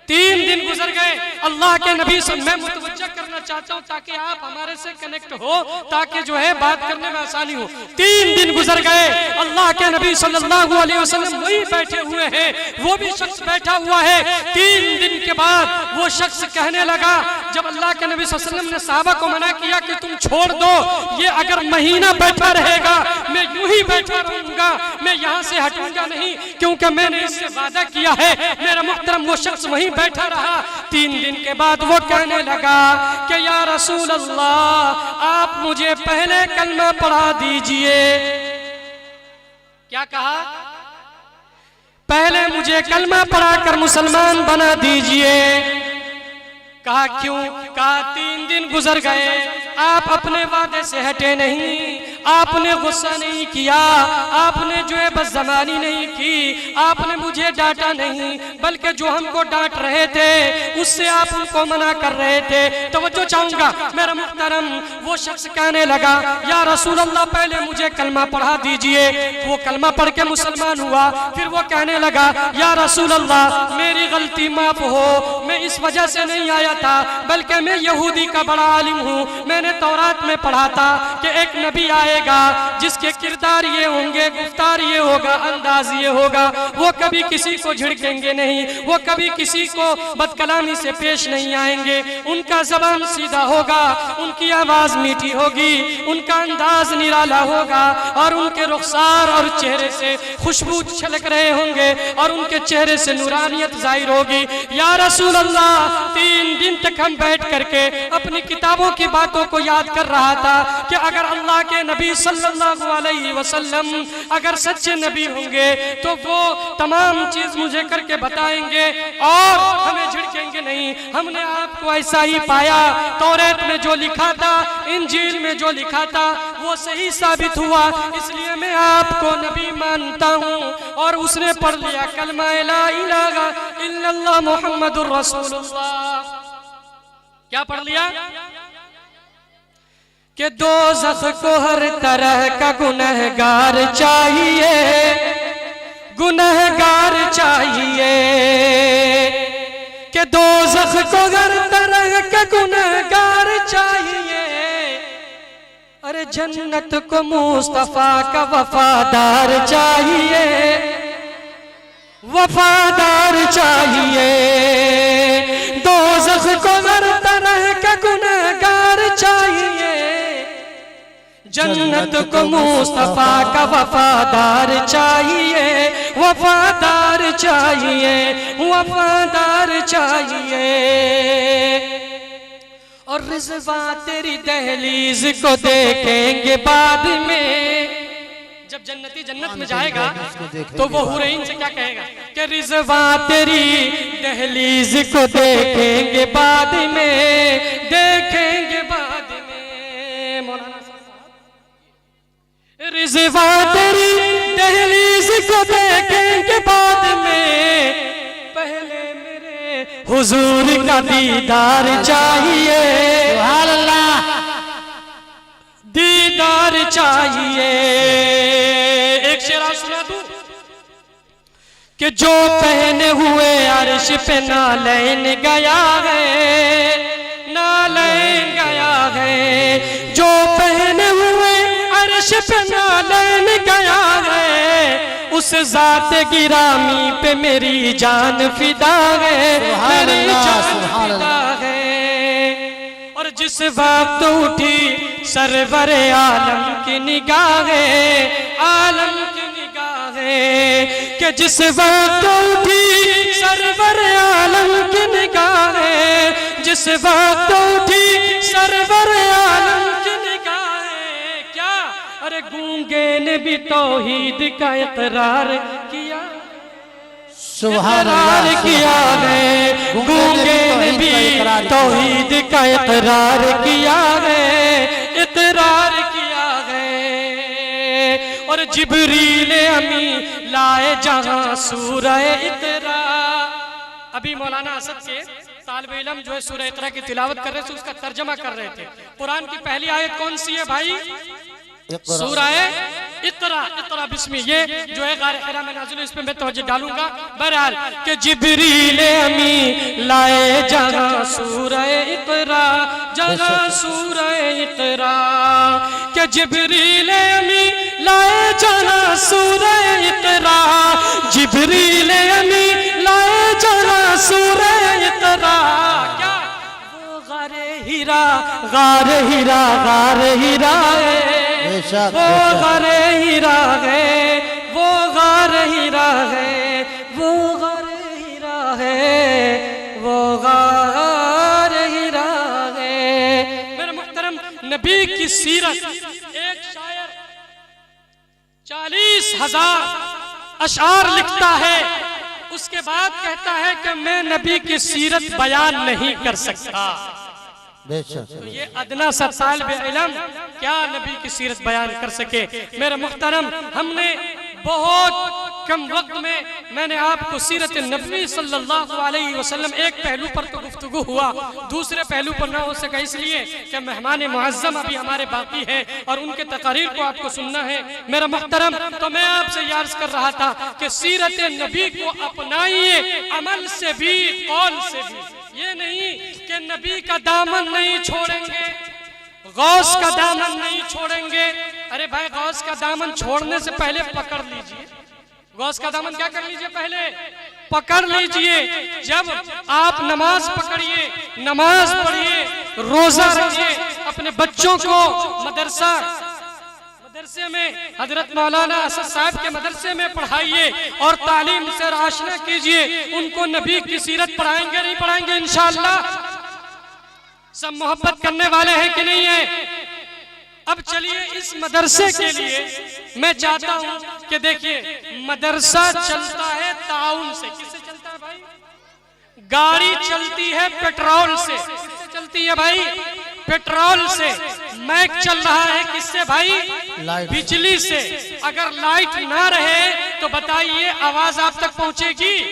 3 दिन गुजर गए। अल्लाह के नबी से मैं मुतवज्जा करना चाहता हूँ ताकि आप हमारे से कनेक्ट हो, ताकि जो है बात करने में आसानी हो। 3 दिन गुजर गए। अल्लाह के नबी सल्लल्लाहु अलैहि वसल्लम वही बैठे हुए हैं, वो भी शख्स बैठा हुआ है। 3 दिन के बाद वो शख्स कहने लगा, जब अल्लाह के नबी सल्लल्लाहु अलैहि वसल्लम ने सहाबा को मना किया कि तुम छोड़ दो, ये अगर महीना बैठा रहेगा मैं यूं ही बैठा रहूंगा, मैं यहाँ से हटूंगा नहीं, क्योंकि मैंने इससे वादा किया है। मेरा मुहतरम वो शख्स वहीं बैठा रहा। 3 दिन के बाद वो कहने लगा कि या रसूल अल्लाह आप मुझे पहले कलमा पढ़ा दीजिए। क्या कहा? पहले मुझे कलमा पढ़ाकर मुसलमान बना दीजिए। कहा क्यों? कहा 3 दिन गुजर गए, आप अपने वादे से हटे नहीं, आपने गुस्सा नहीं किया, आपने जो है बदज़बानी नहीं की, आपने मुझे डांटा नहीं, बल्कि जो हमको डांट रहे थे उससे आप उनको मना कर रहे थे। तवज्जो चाहूंगा मेरा मुहतरम, वो शख्स कहने लगा या रसूल अल्लाह पहले मुझे कलमा पढ़ा दीजिए। वो कलमा पढ़ के मुसलमान हुआ। फिर वो कहने लगा या रसूल अल्लाह मेरी गलती माफ हो, मैं इस वजह से नहीं आया था, बल्कि मैं यहूदी का बड़ा आलिम हूँ। मैंने तौरात में पढ़ा था कि एक नबी आएगा जिसके किरदार ये होंगे, गुफ्तार ये होगा, अंदाज ये होगा, वो कभी किसी को झिड़केंगे नहीं, वो कभी किसी को बदकलामी से पेश नहीं आएंगे, उनका जबान सीधा होगा, उनकी आवाज मीठी होगी, उनका अंदाज निराला होगा और उनके रुखसार और चेहरे से खुशबू छलक रहे होंगे और उनके चेहरे से नूरानियत जाहिर होगी। या रसूल अल्लाह 3 दिन तक हम बैठ करके अपनी किताबों की बातों को याद कर रहा था कि अगर अल्लाह के नबी सल्लल्लाहु अलैहि वसल्लम अगर सच्चे नबी होंगे तो वो तमाम चीज मुझे करके बताएंगे और हमें झिड़केंगे नहीं। हमने आपको ऐसा ही पाया, तौरात में जो लिखा था, इंजील में जो लिखा था वो सही साबित हुआ, इसलिए मैं आपको नबी मानता हूँ। और उसने पढ़ लिया कलमा ला इलाहा इल्लल्लाह मुहम्मदुर रसूलुल्लाह। क्या पढ़ लिया? कि दोज़ख को हर तरह का गुनहगार चाहिए, गुनहगार चाहिए। कि दोज़ख को हर तरह का गुनहगार चाहिए, अरे जन्नत को मुस्तफा का वफादार चाहिए, वफादार चाहिए। दोज़ख को हर तरह का गुनहगार चाहिए, जन्नत को मुस्तफा का वफादार चाहिए, वफादार चाहिए, वफादार चाहिए। और रिज़वा तेरी दहलीज को देखेंगे बाद में। जब जन्नती जन्नत में जाएगा तो वो हुरैन से क्या कहेगा कि रिज़वा तेरी दहलीज को देखेंगे बाद में, देखेंगे बाद में। मौलाना रिज़वा तेरी दहलीज को देखेंगे बाद में, पहले मेरे हुजूर का दीदार चाहिए। सुभान अल्लाह। दीदार चाहिए। एक शेर सुना दूं कि जो पहने हुए अर्श पे नालैन गया है, नालैन गया है। जो पहने हुए अर्श पे नालैन गया है, उस जात गिरामी पे मेरी जान फिदा है, मेरी जान फिदा है। और जिस वक्त उठी सरवर आलम की निगाहें, आलम की निगाहें, कि जिस वक्त उठी सरवर आलम की निगाहें, जिस वक्त उठी सरवर आलम की निगाहें, क्या अरे गूंगे ने भी तौहीद का इकरार किया, इकरार किया है। गूंगे ने भी तौहीद का इकरार किया है, इकरार किया है। और जिब्रील अमी लाए जहां सूरह इकरा। अभी मौलाना असद के तालिब इल्म जो है सूरह इकरा की तिलावत कर रहे थे, उसका तर्जमा कर रहे थे। कुरान की पहली आयत कौन सी है भाई? सूरह इकरा, इकरा बिस्मी। ये जो है गारे हिरा में नाज़िल है, इस पे मैं तवज्जो डालूंगा। बहरहाल कि जिब्रील अमी लाए जहां सूरह इकरा, जहां सूरह इकरा, कि जिब्रील अमी लाए जहां सूरह इकरा, जिब्रील अमी लाए जहां सूरह इकरा। क्या वो गारे हीरा, गारे हीरा, गारे हीरा है, वो गारे हीरा है, वो गारे हीरा है, वो गारे हीरा है, वो गारे हीरा है। मेरे मुहतरम नबी की सीरत, एक शायर 40,000 अशआर लिखता है, उसके बाद कहता है कि मैं नबी की सीरत बयान नहीं कर सकता। तो ये अदना सा तालिब इल्म क्या नबी की सीरत बयान कर सके? मेरे मुहतरम, हमने बहुत कम वक्त में मैंने आपको सीरत नबी सल्लल्लाहु अलैहि वसल्लम, एक पहलू पर तो गुफ्तगू हुआ, दूसरे पहलू पर ना हो सका इसलिए कि मेहमान मुअज़्ज़म अभी हमारे बाकी हैं और उनके तकारीर को आपको सुनना है। मेरा मुहतरम, तो मैं आपसे ये अर्ज़ कर रहा था कि सीरत नबी को अपनाइए, अमल से भी, कौल से भी। ये नहीं कि नबी का दामन नहीं छोड़ेंगे, गौस का दामन नहीं छोड़ेंगे। अरे भाई, गौस का दामन छोड़ने से पहले पकड़ लीजिए। गौस का दामन क्या कर लीजिए? पहले पकड़ लीजिए। जब आप नमाज पकड़िए, नमाज पढ़िए, रोजा रखिए, अपने बच्चों को मदरसे में, हजरत मौलाना असद साहब के मदरसे में पढ़ाइए और तालीम से आशना कीजिए। उनको नबी की सीरत पढ़ाएंगे, नहीं पढ़ाएंगे? इंशाअल्लाह। सब मोहब्बत करने वाले हैं कि नहीं है? अब चलिए, इस मदरसे के लिए मैं चाहता हूं कि देखिए, मदरसा चलता है ताउन से। किससे चलता है भाई? गाड़ी चलती है पेट्रोल से। किससे चलती है भाई? पेट्रोल से। मैक चल रहा है किससे भाई? बिजली से। अगर लाइट ना रहे तो बताइए, आवाज आप तक पहुंचेगी?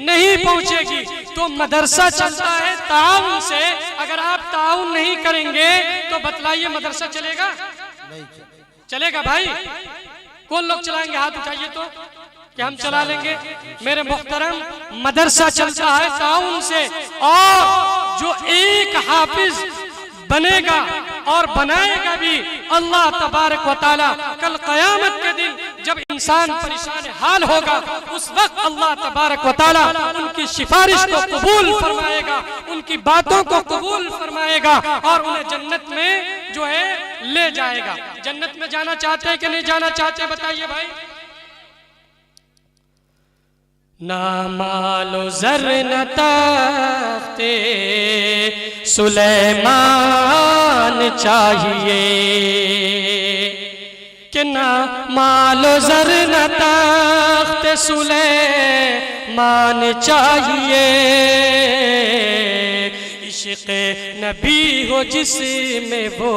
नहीं पहुंचेगी। तो मदरसा चलता है ताउन से। अगर आप ताउन नहीं करेंगे तो बतलाइए, मदरसा चलेगा? चलेगा भाई? कौन लोग चलाएंगे? हाथ उठाइए तो कि हम चला लेंगे। मेरे मुहतरम, मदरसा चलता है ताउन से। और जो एक हाफिज बनेगा और बनाएगा भी अल्लाह तबारक व तआला, कल क़यामत के दिन जब इंसान परेशान हाल होगा, उस वक्त अल्लाह तबारक व तआला उनकी सिफारिश को कबूल फरमाएगा, उनकी बातों को कबूल फरमाएगा और उन्हें जन्नत में जो है ले जाएगा। जन्नत में जाना चाहते हैं कि नहीं जाना चाहते? बताइए भाई। ना मालो ज़र न तख्ते सुलेमान चाहिए, कि ना मालो ज़र न तख्ते सुलेमान चाहिए। इश्क़ नबी हो जिसमें वो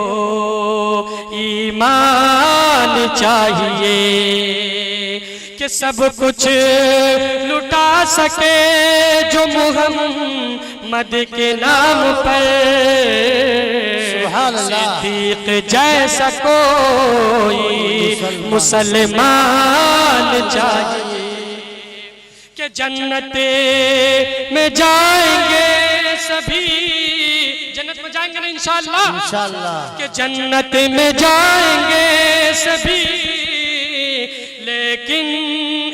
ईमान चाहिए, कि सब कुछ लुटा सके जो मुहम्मद के नाम पर। सिद्दीक जैसा कोई मुसलमान चाहिए कि जन्नत में जाएंगे सभी, जन्नत में जाएंगे ना इंशाअल्लाह, कि जन्नत में जाएंगे सभी, लेकिन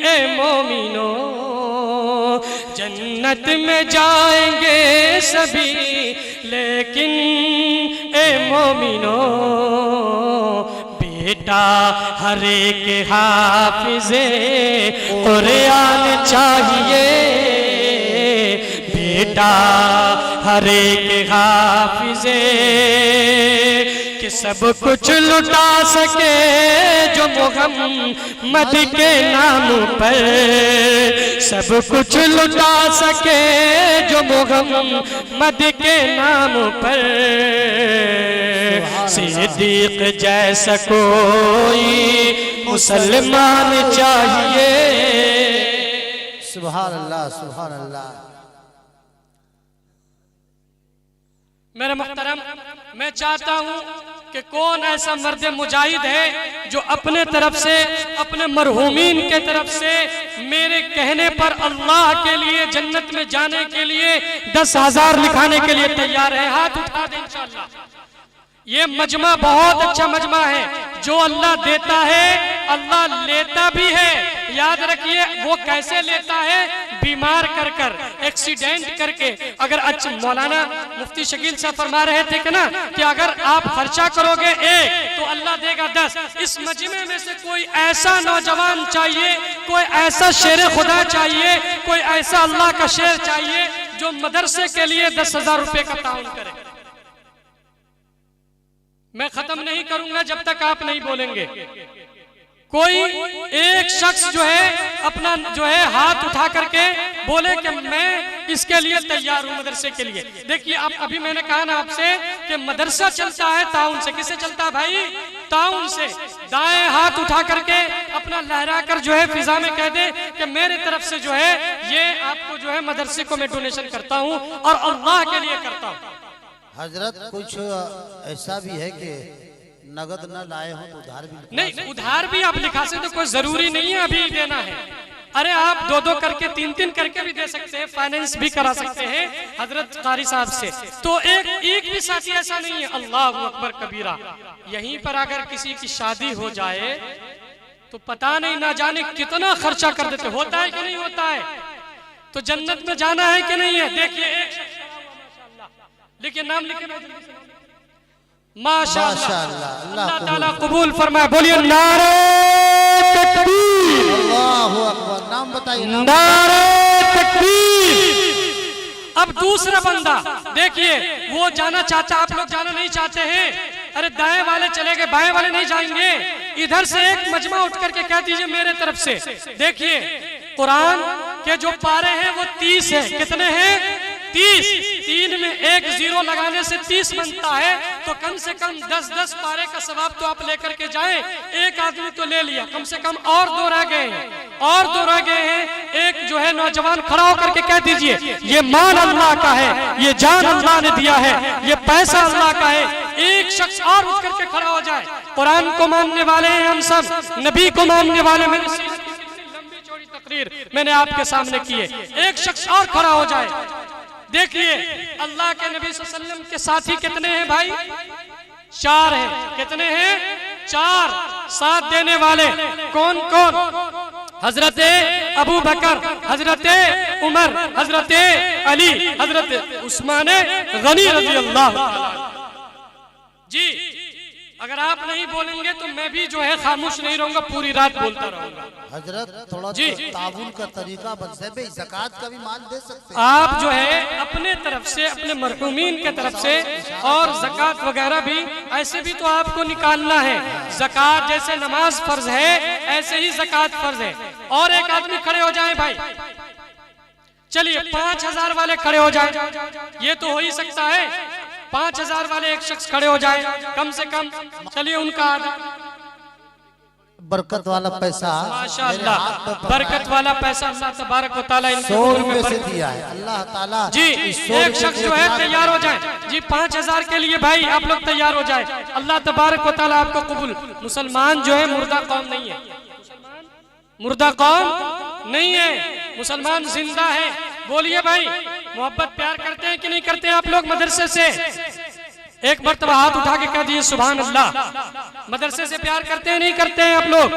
ए मोमिनो जन्नत में जाएंगे सभी, लेकिन ए मोमिनो बेटा हर एक हाफिज़े कुरान चाहिए, बेटा हर एक हाफिज़े कि सब कुछ लुटा सके जो मुहम्मद के नाम पर, सब कुछ लुटा सके जो मुहम्मद के नाम पर। सिद्दीक जैसा कोई मुसलमान चाहिए। सुभान अल्लाह, सुभान अल्लाह। मेरे मुहतरम, मैं चाहता हूं कि कौन ऐसा मर्द मुजाहिद है जो अपने तरफ से, अपने मरहूमीन के तरफ से मेरे कहने पर अल्लाह के लिए जन्नत में जाने के लिए 10,000 लिखाने के लिए तैयार है? हाथ उठा दे इंशाअल्लाह। ये मजमा बहुत अच्छा मजमा है। जो अल्लाह देता है अल्लाह लेता भी है। याद रखिए, वो कैसे लेता है? बीमार कर कर, एक्सीडेंट करके। अगर अच्छा मौलाना मुफ्ती शकील साहब फरमा रहे थे कि ना कि अगर आप खर्चा करोगे 1 तो अल्लाह देगा 10। इस मजमे में से कोई ऐसा नौजवान चाहिए, कोई ऐसा शेर खुदा चाहिए, कोई ऐसा अल्लाह का शेर चाहिए जो मदरसे के लिए 10,000 रुपए का ताउन करे। मैं खत्म नहीं करूंगा जब तक आप नहीं बोलेंगे। कोई एक शख्स जो है अपना जो है हाथ उठा करके बोले कि मैं इसके लिए तैयार हूं, मदरसे के लिए। देखिए, आप अभी मैंने कहा ना आपसे कि मदरसा चलता है ताउन से। किससे चलता है भाई? ताउन से। दाएं हाथ उठा करके अपना लहरा कर जो है फिजा में कह दे कि मेरे तरफ से जो है ये आपको जो है मदरसे को मैं डोनेशन करता हूं और अल्लाह के लिए करता हूं। हजरत, कुछ ऐसा भी है कि नगद न लाए हो तो उधार भी नहीं, उधार भी आप लिखा सकते, कोई जरूरी नहीं है अभी देना है। अरे आप 2-2 करके 3-3 करके भी दे सकते हैं, फाइनेंस भी करा सकते हैं हजरत कारी साहब से। तो एक भी साथी ऐसा नहीं है। अल्लाह अकबर कबीरा। यहीं पर अगर किसी की शादी हो जाए तो पता नहीं ना जाने कितना खर्चा कर देते। होता है कि नहीं होता है? तो जन्नत में जाना है कि नहीं है? देखिए, एक लिखिए, नाम लिखे माशाअल्लाह। अल्लाह ताला कबूल फरमाए। बोलिए नारे तकबीर। अल्लाहु अकबर। नाम बताइए। नारे तकबीर। अब दूसरा बंदा देखिए, वो जाना चाहता, आप लोग जाना नहीं चाहते हैं। अरे दाएं वाले चले गए, बाएं वाले नहीं जाएंगे। इधर से एक मजमा उठ करके कह दीजिए मेरे तरफ से। देखिए, कुरान के जो पारे हैं वो 30 है। कितने हैं? 30। 3 में 1 0 लगाने से 30 बनता है। तो कम से कम 10-10 पारे का सवाब तो आप लेकर के जाएं। एक आदमी तो ले लिया, कम से कम और 2 रह गए हैं, और 2 रह गए हैं। एक जो है नौजवान खड़ा होकर के कह दीजिए ये माल अल्लाह का है, ये जान अल्लाह ने दिया है, ये पैसा अल्लाह का है। एक शख्स और उठ करके खड़ा हो जाए। कुरान को मानने वाले हैं हम सब, नबी को मानने वाले। मैंने लंबी चौड़ी तकरीर मैंने आपके सामने की है। एक शख्स और खड़ा हो जाए। देखिए, अल्लाह के नबी सल्लल्लाहु अलैहि वसल्लम के साथी कितने हैं भाई? 4 हैं। कितने हैं? 4। साथ देने वाले कौन कौन? हजरत अबू बकर, हजरत उमर, हजरत अली, हजरत उस्मान गनी रजी अल्लाह जी। अगर आप नहीं बोलेंगे तो मैं भी जो है खामोश नहीं रहूंगा, पूरी रात बोलता रहूंगा। हजरत, थोड़ा ताबुल का तरीका बनसे भाई, ज़कात का भी माल दे सकते हैं आप जो है अपने तरफ से, अपने मरहूमीन के तरफ से, और ज़कात वगैरह भी ऐसे भी तो आपको निकालना है। ज़कात जैसे नमाज फर्ज है ऐसे ही ज़कात फर्ज है। और एक आदमी खड़े हो जाए भाई, चलिए 5000 वाले खड़े हो जाए, ये तो हो ही सकता है। 5000 वाले एक शख्स खड़े हो जाए कम से कम। चलिए उनका आधा बरकत वाला पैसा मेरे माशाअल्लाह, हाथ पे पड़ा बरकत वाला पैसा अल्लाह तबारक व तआला है। इनके 100 उम्र में रुपए से बरकत दिया है अल्लाह ताला। जी। इस 100 एक रुपए शख्स के जो है इतना तैयार हो जाए जी, 5000 के लिए भाई आप लोग तैयार हो जाए। अल्लाह तबारक व तआला आपको कबूल। मुसलमान जो है मुर्दा कौम नहीं है, मुर्दा कौम नहीं है, मुसलमान जिंदा है। बोलिए भाई, मोहब्बत प्यार करते हैं कि नहीं करते हैं आप लोग मदरसे से? एक मर्तबा हाथ उठा के कह दिए सुभान अल्लाह। मदरसे से प्यार करते हैं नहीं करते हैं आप लोग?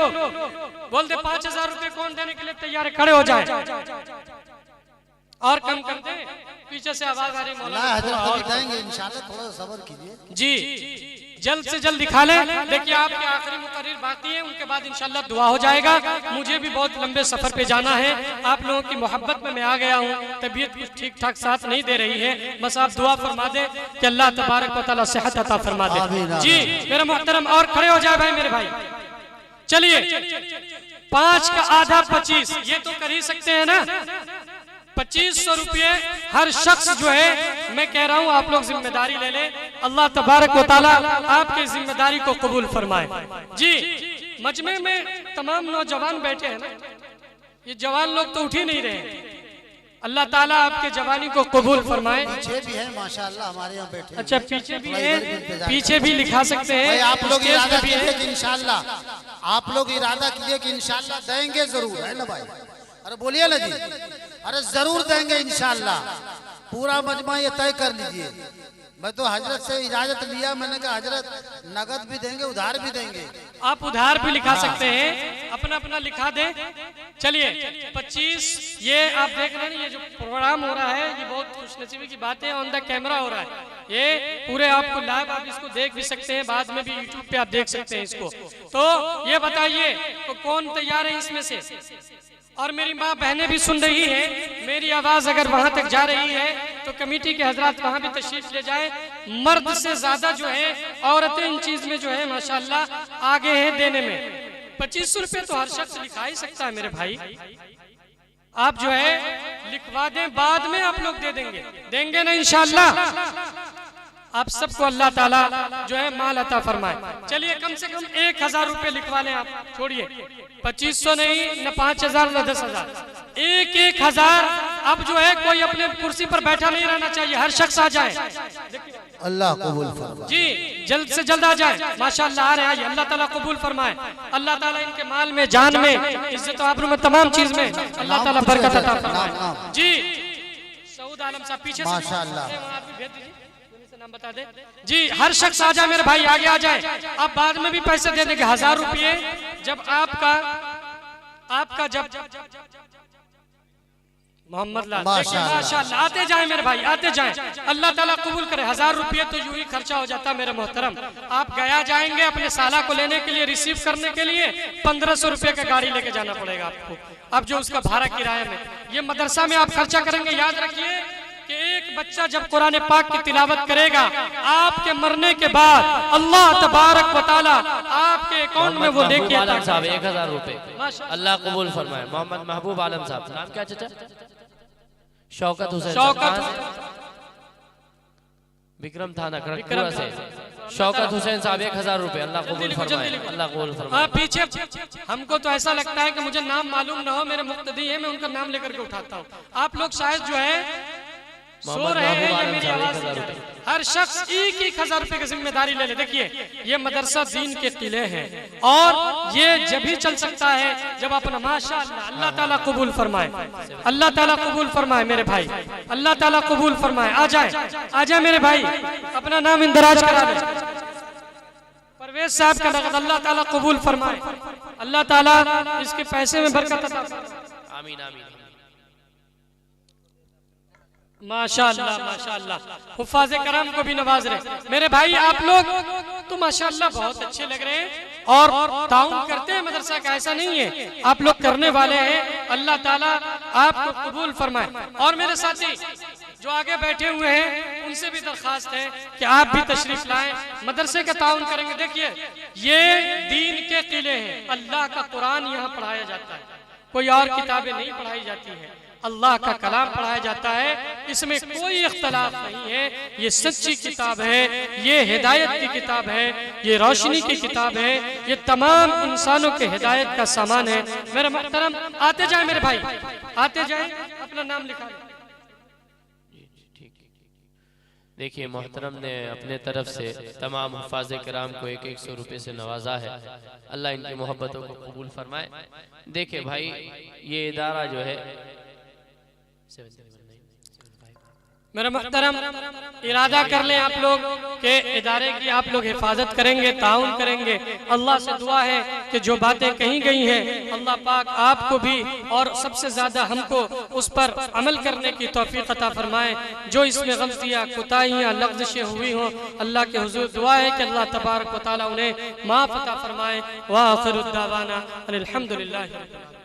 बोल दे 5000 रुपए कौन देने के लिए तैयार है? खड़े हो जाए और कम कर दे। पीछे से आवाज आ रही अल्लाह मौलाना हजरत अभी देंगे इंशाल्लाह, थोड़ा सब्र कीजिए। जी, जल्द से जल्द दिखा लें। देखिए आपके आखिरी मुकर्रिर बाकी है, उनके बाद इंशाल्लाह दुआ हो जाएगा। मुझे भी बहुत लंबे सफर पे जाना है, आप लोगों की मोहब्बत में मैं आ गया हूँ। तबीयत कुछ ठीक ठाक साथ नहीं दे रही है, बस आप दुआ फरमा दे कि अल्लाह तबारक व तआला सेहत अता फरमा दे। जी मेरा मोहतरम, और खड़े हो जाए भाई मेरे भाई। चलिए 5 का आधा 25, ये तो कर ही सकते हैं ना। 2500 रुपये हर शख्स जो है, मैं कह रहा हूं आप लोग जिम्मेदारी ले लें। अल्लाह तबारक व तआला आपकी जिम्मेदारी को कबूल फरमाए। जी मजमे में तमाम नौजवान बैठे हैं ना, ये जवान लोग तो उठ ही नहीं रहे। अल्लाह ताला आपके जवानी को कबूल फरमाए। पीछे भी है माशाल्लाह हमारे यहाँ बैठे। अच्छा पीछे भी है, पीछे भी लिखा सकते हैं। भाई आप लोग स्टेज इरादा पे भी है। कीजिए कि इंशाल्लाह, आप लोग इरादा कीजिए कि इंशाल्लाह देंगे जरूर, है ना भाई? अरे बोलिए ना जी, अरे जरूर देंगे इंशाल्लाह। पूरा मजमा ये तय कर लीजिए। मैं तो हजरत से इजाजत लिया, मैंने कहा हजरत नगद भी देंगे उधार भी देंगे। आप उधार भी लिखा सकते हैं, अपना अपना लिखा दे। चलिए 25, ये आप देख रहे हैं, ये जो प्रोग्राम हो रहा है ये बहुत खुशनसीबी की बात है। ऑन द कैमरा हो रहा है ये पूरे, आपको लाइव आप इसको देख भी सकते हैं, बाद में भी यूट्यूब पे आप देख सकते हैं इसको। तो ये बताइए तो कौन तैयार है इसमें से? और मेरी माँ बहनें भी सुन रही है, मेरी आवाज अगर वहां तक जा रही है तो कमेटी के हजरात वहां भी तशरीफ ले जाए। मर्द से ज्यादा जो है औरतें इन चीज में जो है माशाल्लाह आगे हैं देने में। 2500 रुपये तो हर शख्स लिखा ही सकता है मेरे भाई। आप जो है लिखवा दें, बाद में आप लोग दे देंगे, देंगे ना इंशाल्लाह। आप सबको अल्लाह ताला जो है माल अता फरमाए। चलिए कम से कम 1000 रुपए लिखवा लें आप, छोड़िए 2500 नहीं, न 5000 न 10,000, 1,000। अब जो है कोई अपने कुर्सी पर बैठा नहीं रहना चाहिए, हर शख्स आ जाए। अल्लाह कबूल फरमाए। जी जल्द से जल्द आ जाए माशाल्लाह। आ रहे हैं, अल्लाह ताला कबूल फरमाए। अल्लाह ताला इनके माल में, जान में, इज्जत आबरू में, तमाम चीज में अल्लाह ताला बरकत अता फरमाए। जी सऊद आलम साहब पीछे से माशाल्लाह। नाम बता दे जी। हर शख्स आ जाए मेरे भाई, आगे आ जाए। आप बाद में भी पैसे दे देंगे 1000 रुपये जब आपका जब मोहम्मद लाल माशाल्लाह आते जाए मेरे भाई, आते जाए। अल्लाह ताला कबूल करे। 1000 रुपये तो यूं ही खर्चा हो जाता मेरे मोहतरम। आप गया जाएंगे अपने साला को लेने के लिए, रिसीव करने के लिए 1500 रुपये का गाड़ी लेके जाना पड़ेगा आपको। अब जो उसका भाड़ा किराया में, ये मदरसा में आप खर्चा करेंगे। याद रखिए कि एक बच्चा जब कुरान पाक की तिलावत करेगा, आपके मरने के बाद अल्लाह तबारक व तआला आपके अकाउंट में वो लेके आता है। साहब 1000 रुपए अल्लाह कबूल फरमाए। मोहम्मद महबूब आलम साहब, नाम क्या चाचा? शौकत हुसैन, विक्रम थाना खड़गपुरा से। शौकत हुसैन साहब 1000 रुपए अल्लाह कबूल फरमाए, अल्लाह कबूल फरमाए। पीछे हमको तो ऐसा लगता है कि मुझे नाम मालूम ना हो, मेरे मुक्तदी है, मैं उनका नाम लेकर के उठाता हूँ। आप लोग शायद जो है सो रहे हैं या मेरी आवाज नहीं जा रही। हर शख्स 1,000 रुपए की जिम्मेदारी ले ले। देखिए ये मदरसा दीन के किले हैं और ये जब भी चल सकता है जब अपना माशाअल्लाह। अल्लाह ताला कबूल फरमाए, अल्लाह ताला कबूल फरमाए मेरे भाई, अल्लाह ताला कबूल फरमाए। आ जाए, आ जाए मेरे भाई, अपना नाम इंदराज करा दे। परवेज साहब का नगद अल्लाह ताला कबूल फरमाए, अल्लाह ताला इसके पैसे में बरकत अता फरमाए। आमीन आमीन। माशाअल्लाह माशाअल्लाह। हुफ्फाज़े करम को भी नवाज रहे मेरे भाई। आप लोग तो माशाअल्लाह बहुत अच्छे लग रहे हैं और ताउन करते हैं मदरसा का, ऐसा नहीं है, आप लोग करने वाले हैं। अल्लाह ताला आपको कबूल फरमाए। और मेरे साथी जो आगे बैठे हुए हैं उनसे भी दरखास्त है कि आप भी तशरीफ लाएं, मदरसे का ताउन करेंगे। देखिए ये दीन के किले हैं, अल्लाह का कुरान यहाँ पढ़ाया जाता है। कोई और किताबें नहीं पढ़ाई जाती है, अल्लाह का कलाम पढ़ाया जाता है। इसमें कोई इख्तलाफ नहीं है। ये सच्ची किताब है, ये हिदायत की किताब है, ये रोशनी की किताब है, ये तमाम इंसानों के हिदायत का सामान है। मेरे मोहतरम आते जाए मेरे भाई, आते जाए, अपना नाम लिखा लें। देखिए मोहतरम ने अपने तरफ से तमाम हुफ़ाज़ किराम को 100 रुपये से नवाजा है। अल्लाह इनकी मोहब्बतों को कबूल फरमाए। देखिए भाई ये इदारा जो है मेरा मोहतरम इरादा कर लें आप लोग के इदारे की आप लोग हिफाजत करेंगे, ताउन करेंगे। अल्लाह से दुआ है कि जो बातें कही गई हैं अल्लाह पाक आपको भी और सबसे ज्यादा हमको उस पर अमल करने की तौफीक अता फरमाए। जो इसमें गलतियाँ, कोताहियाँ, लग़्ज़िशें हुई हों, अल्लाह के हुज़ूर दुआ है कि अल्लाह तबारक व तआला उन्हें माफ़ अता फरमाए। व आखिरु दावाना अनिल हम्दुलिल्लाहि रब्बिल आलमीन।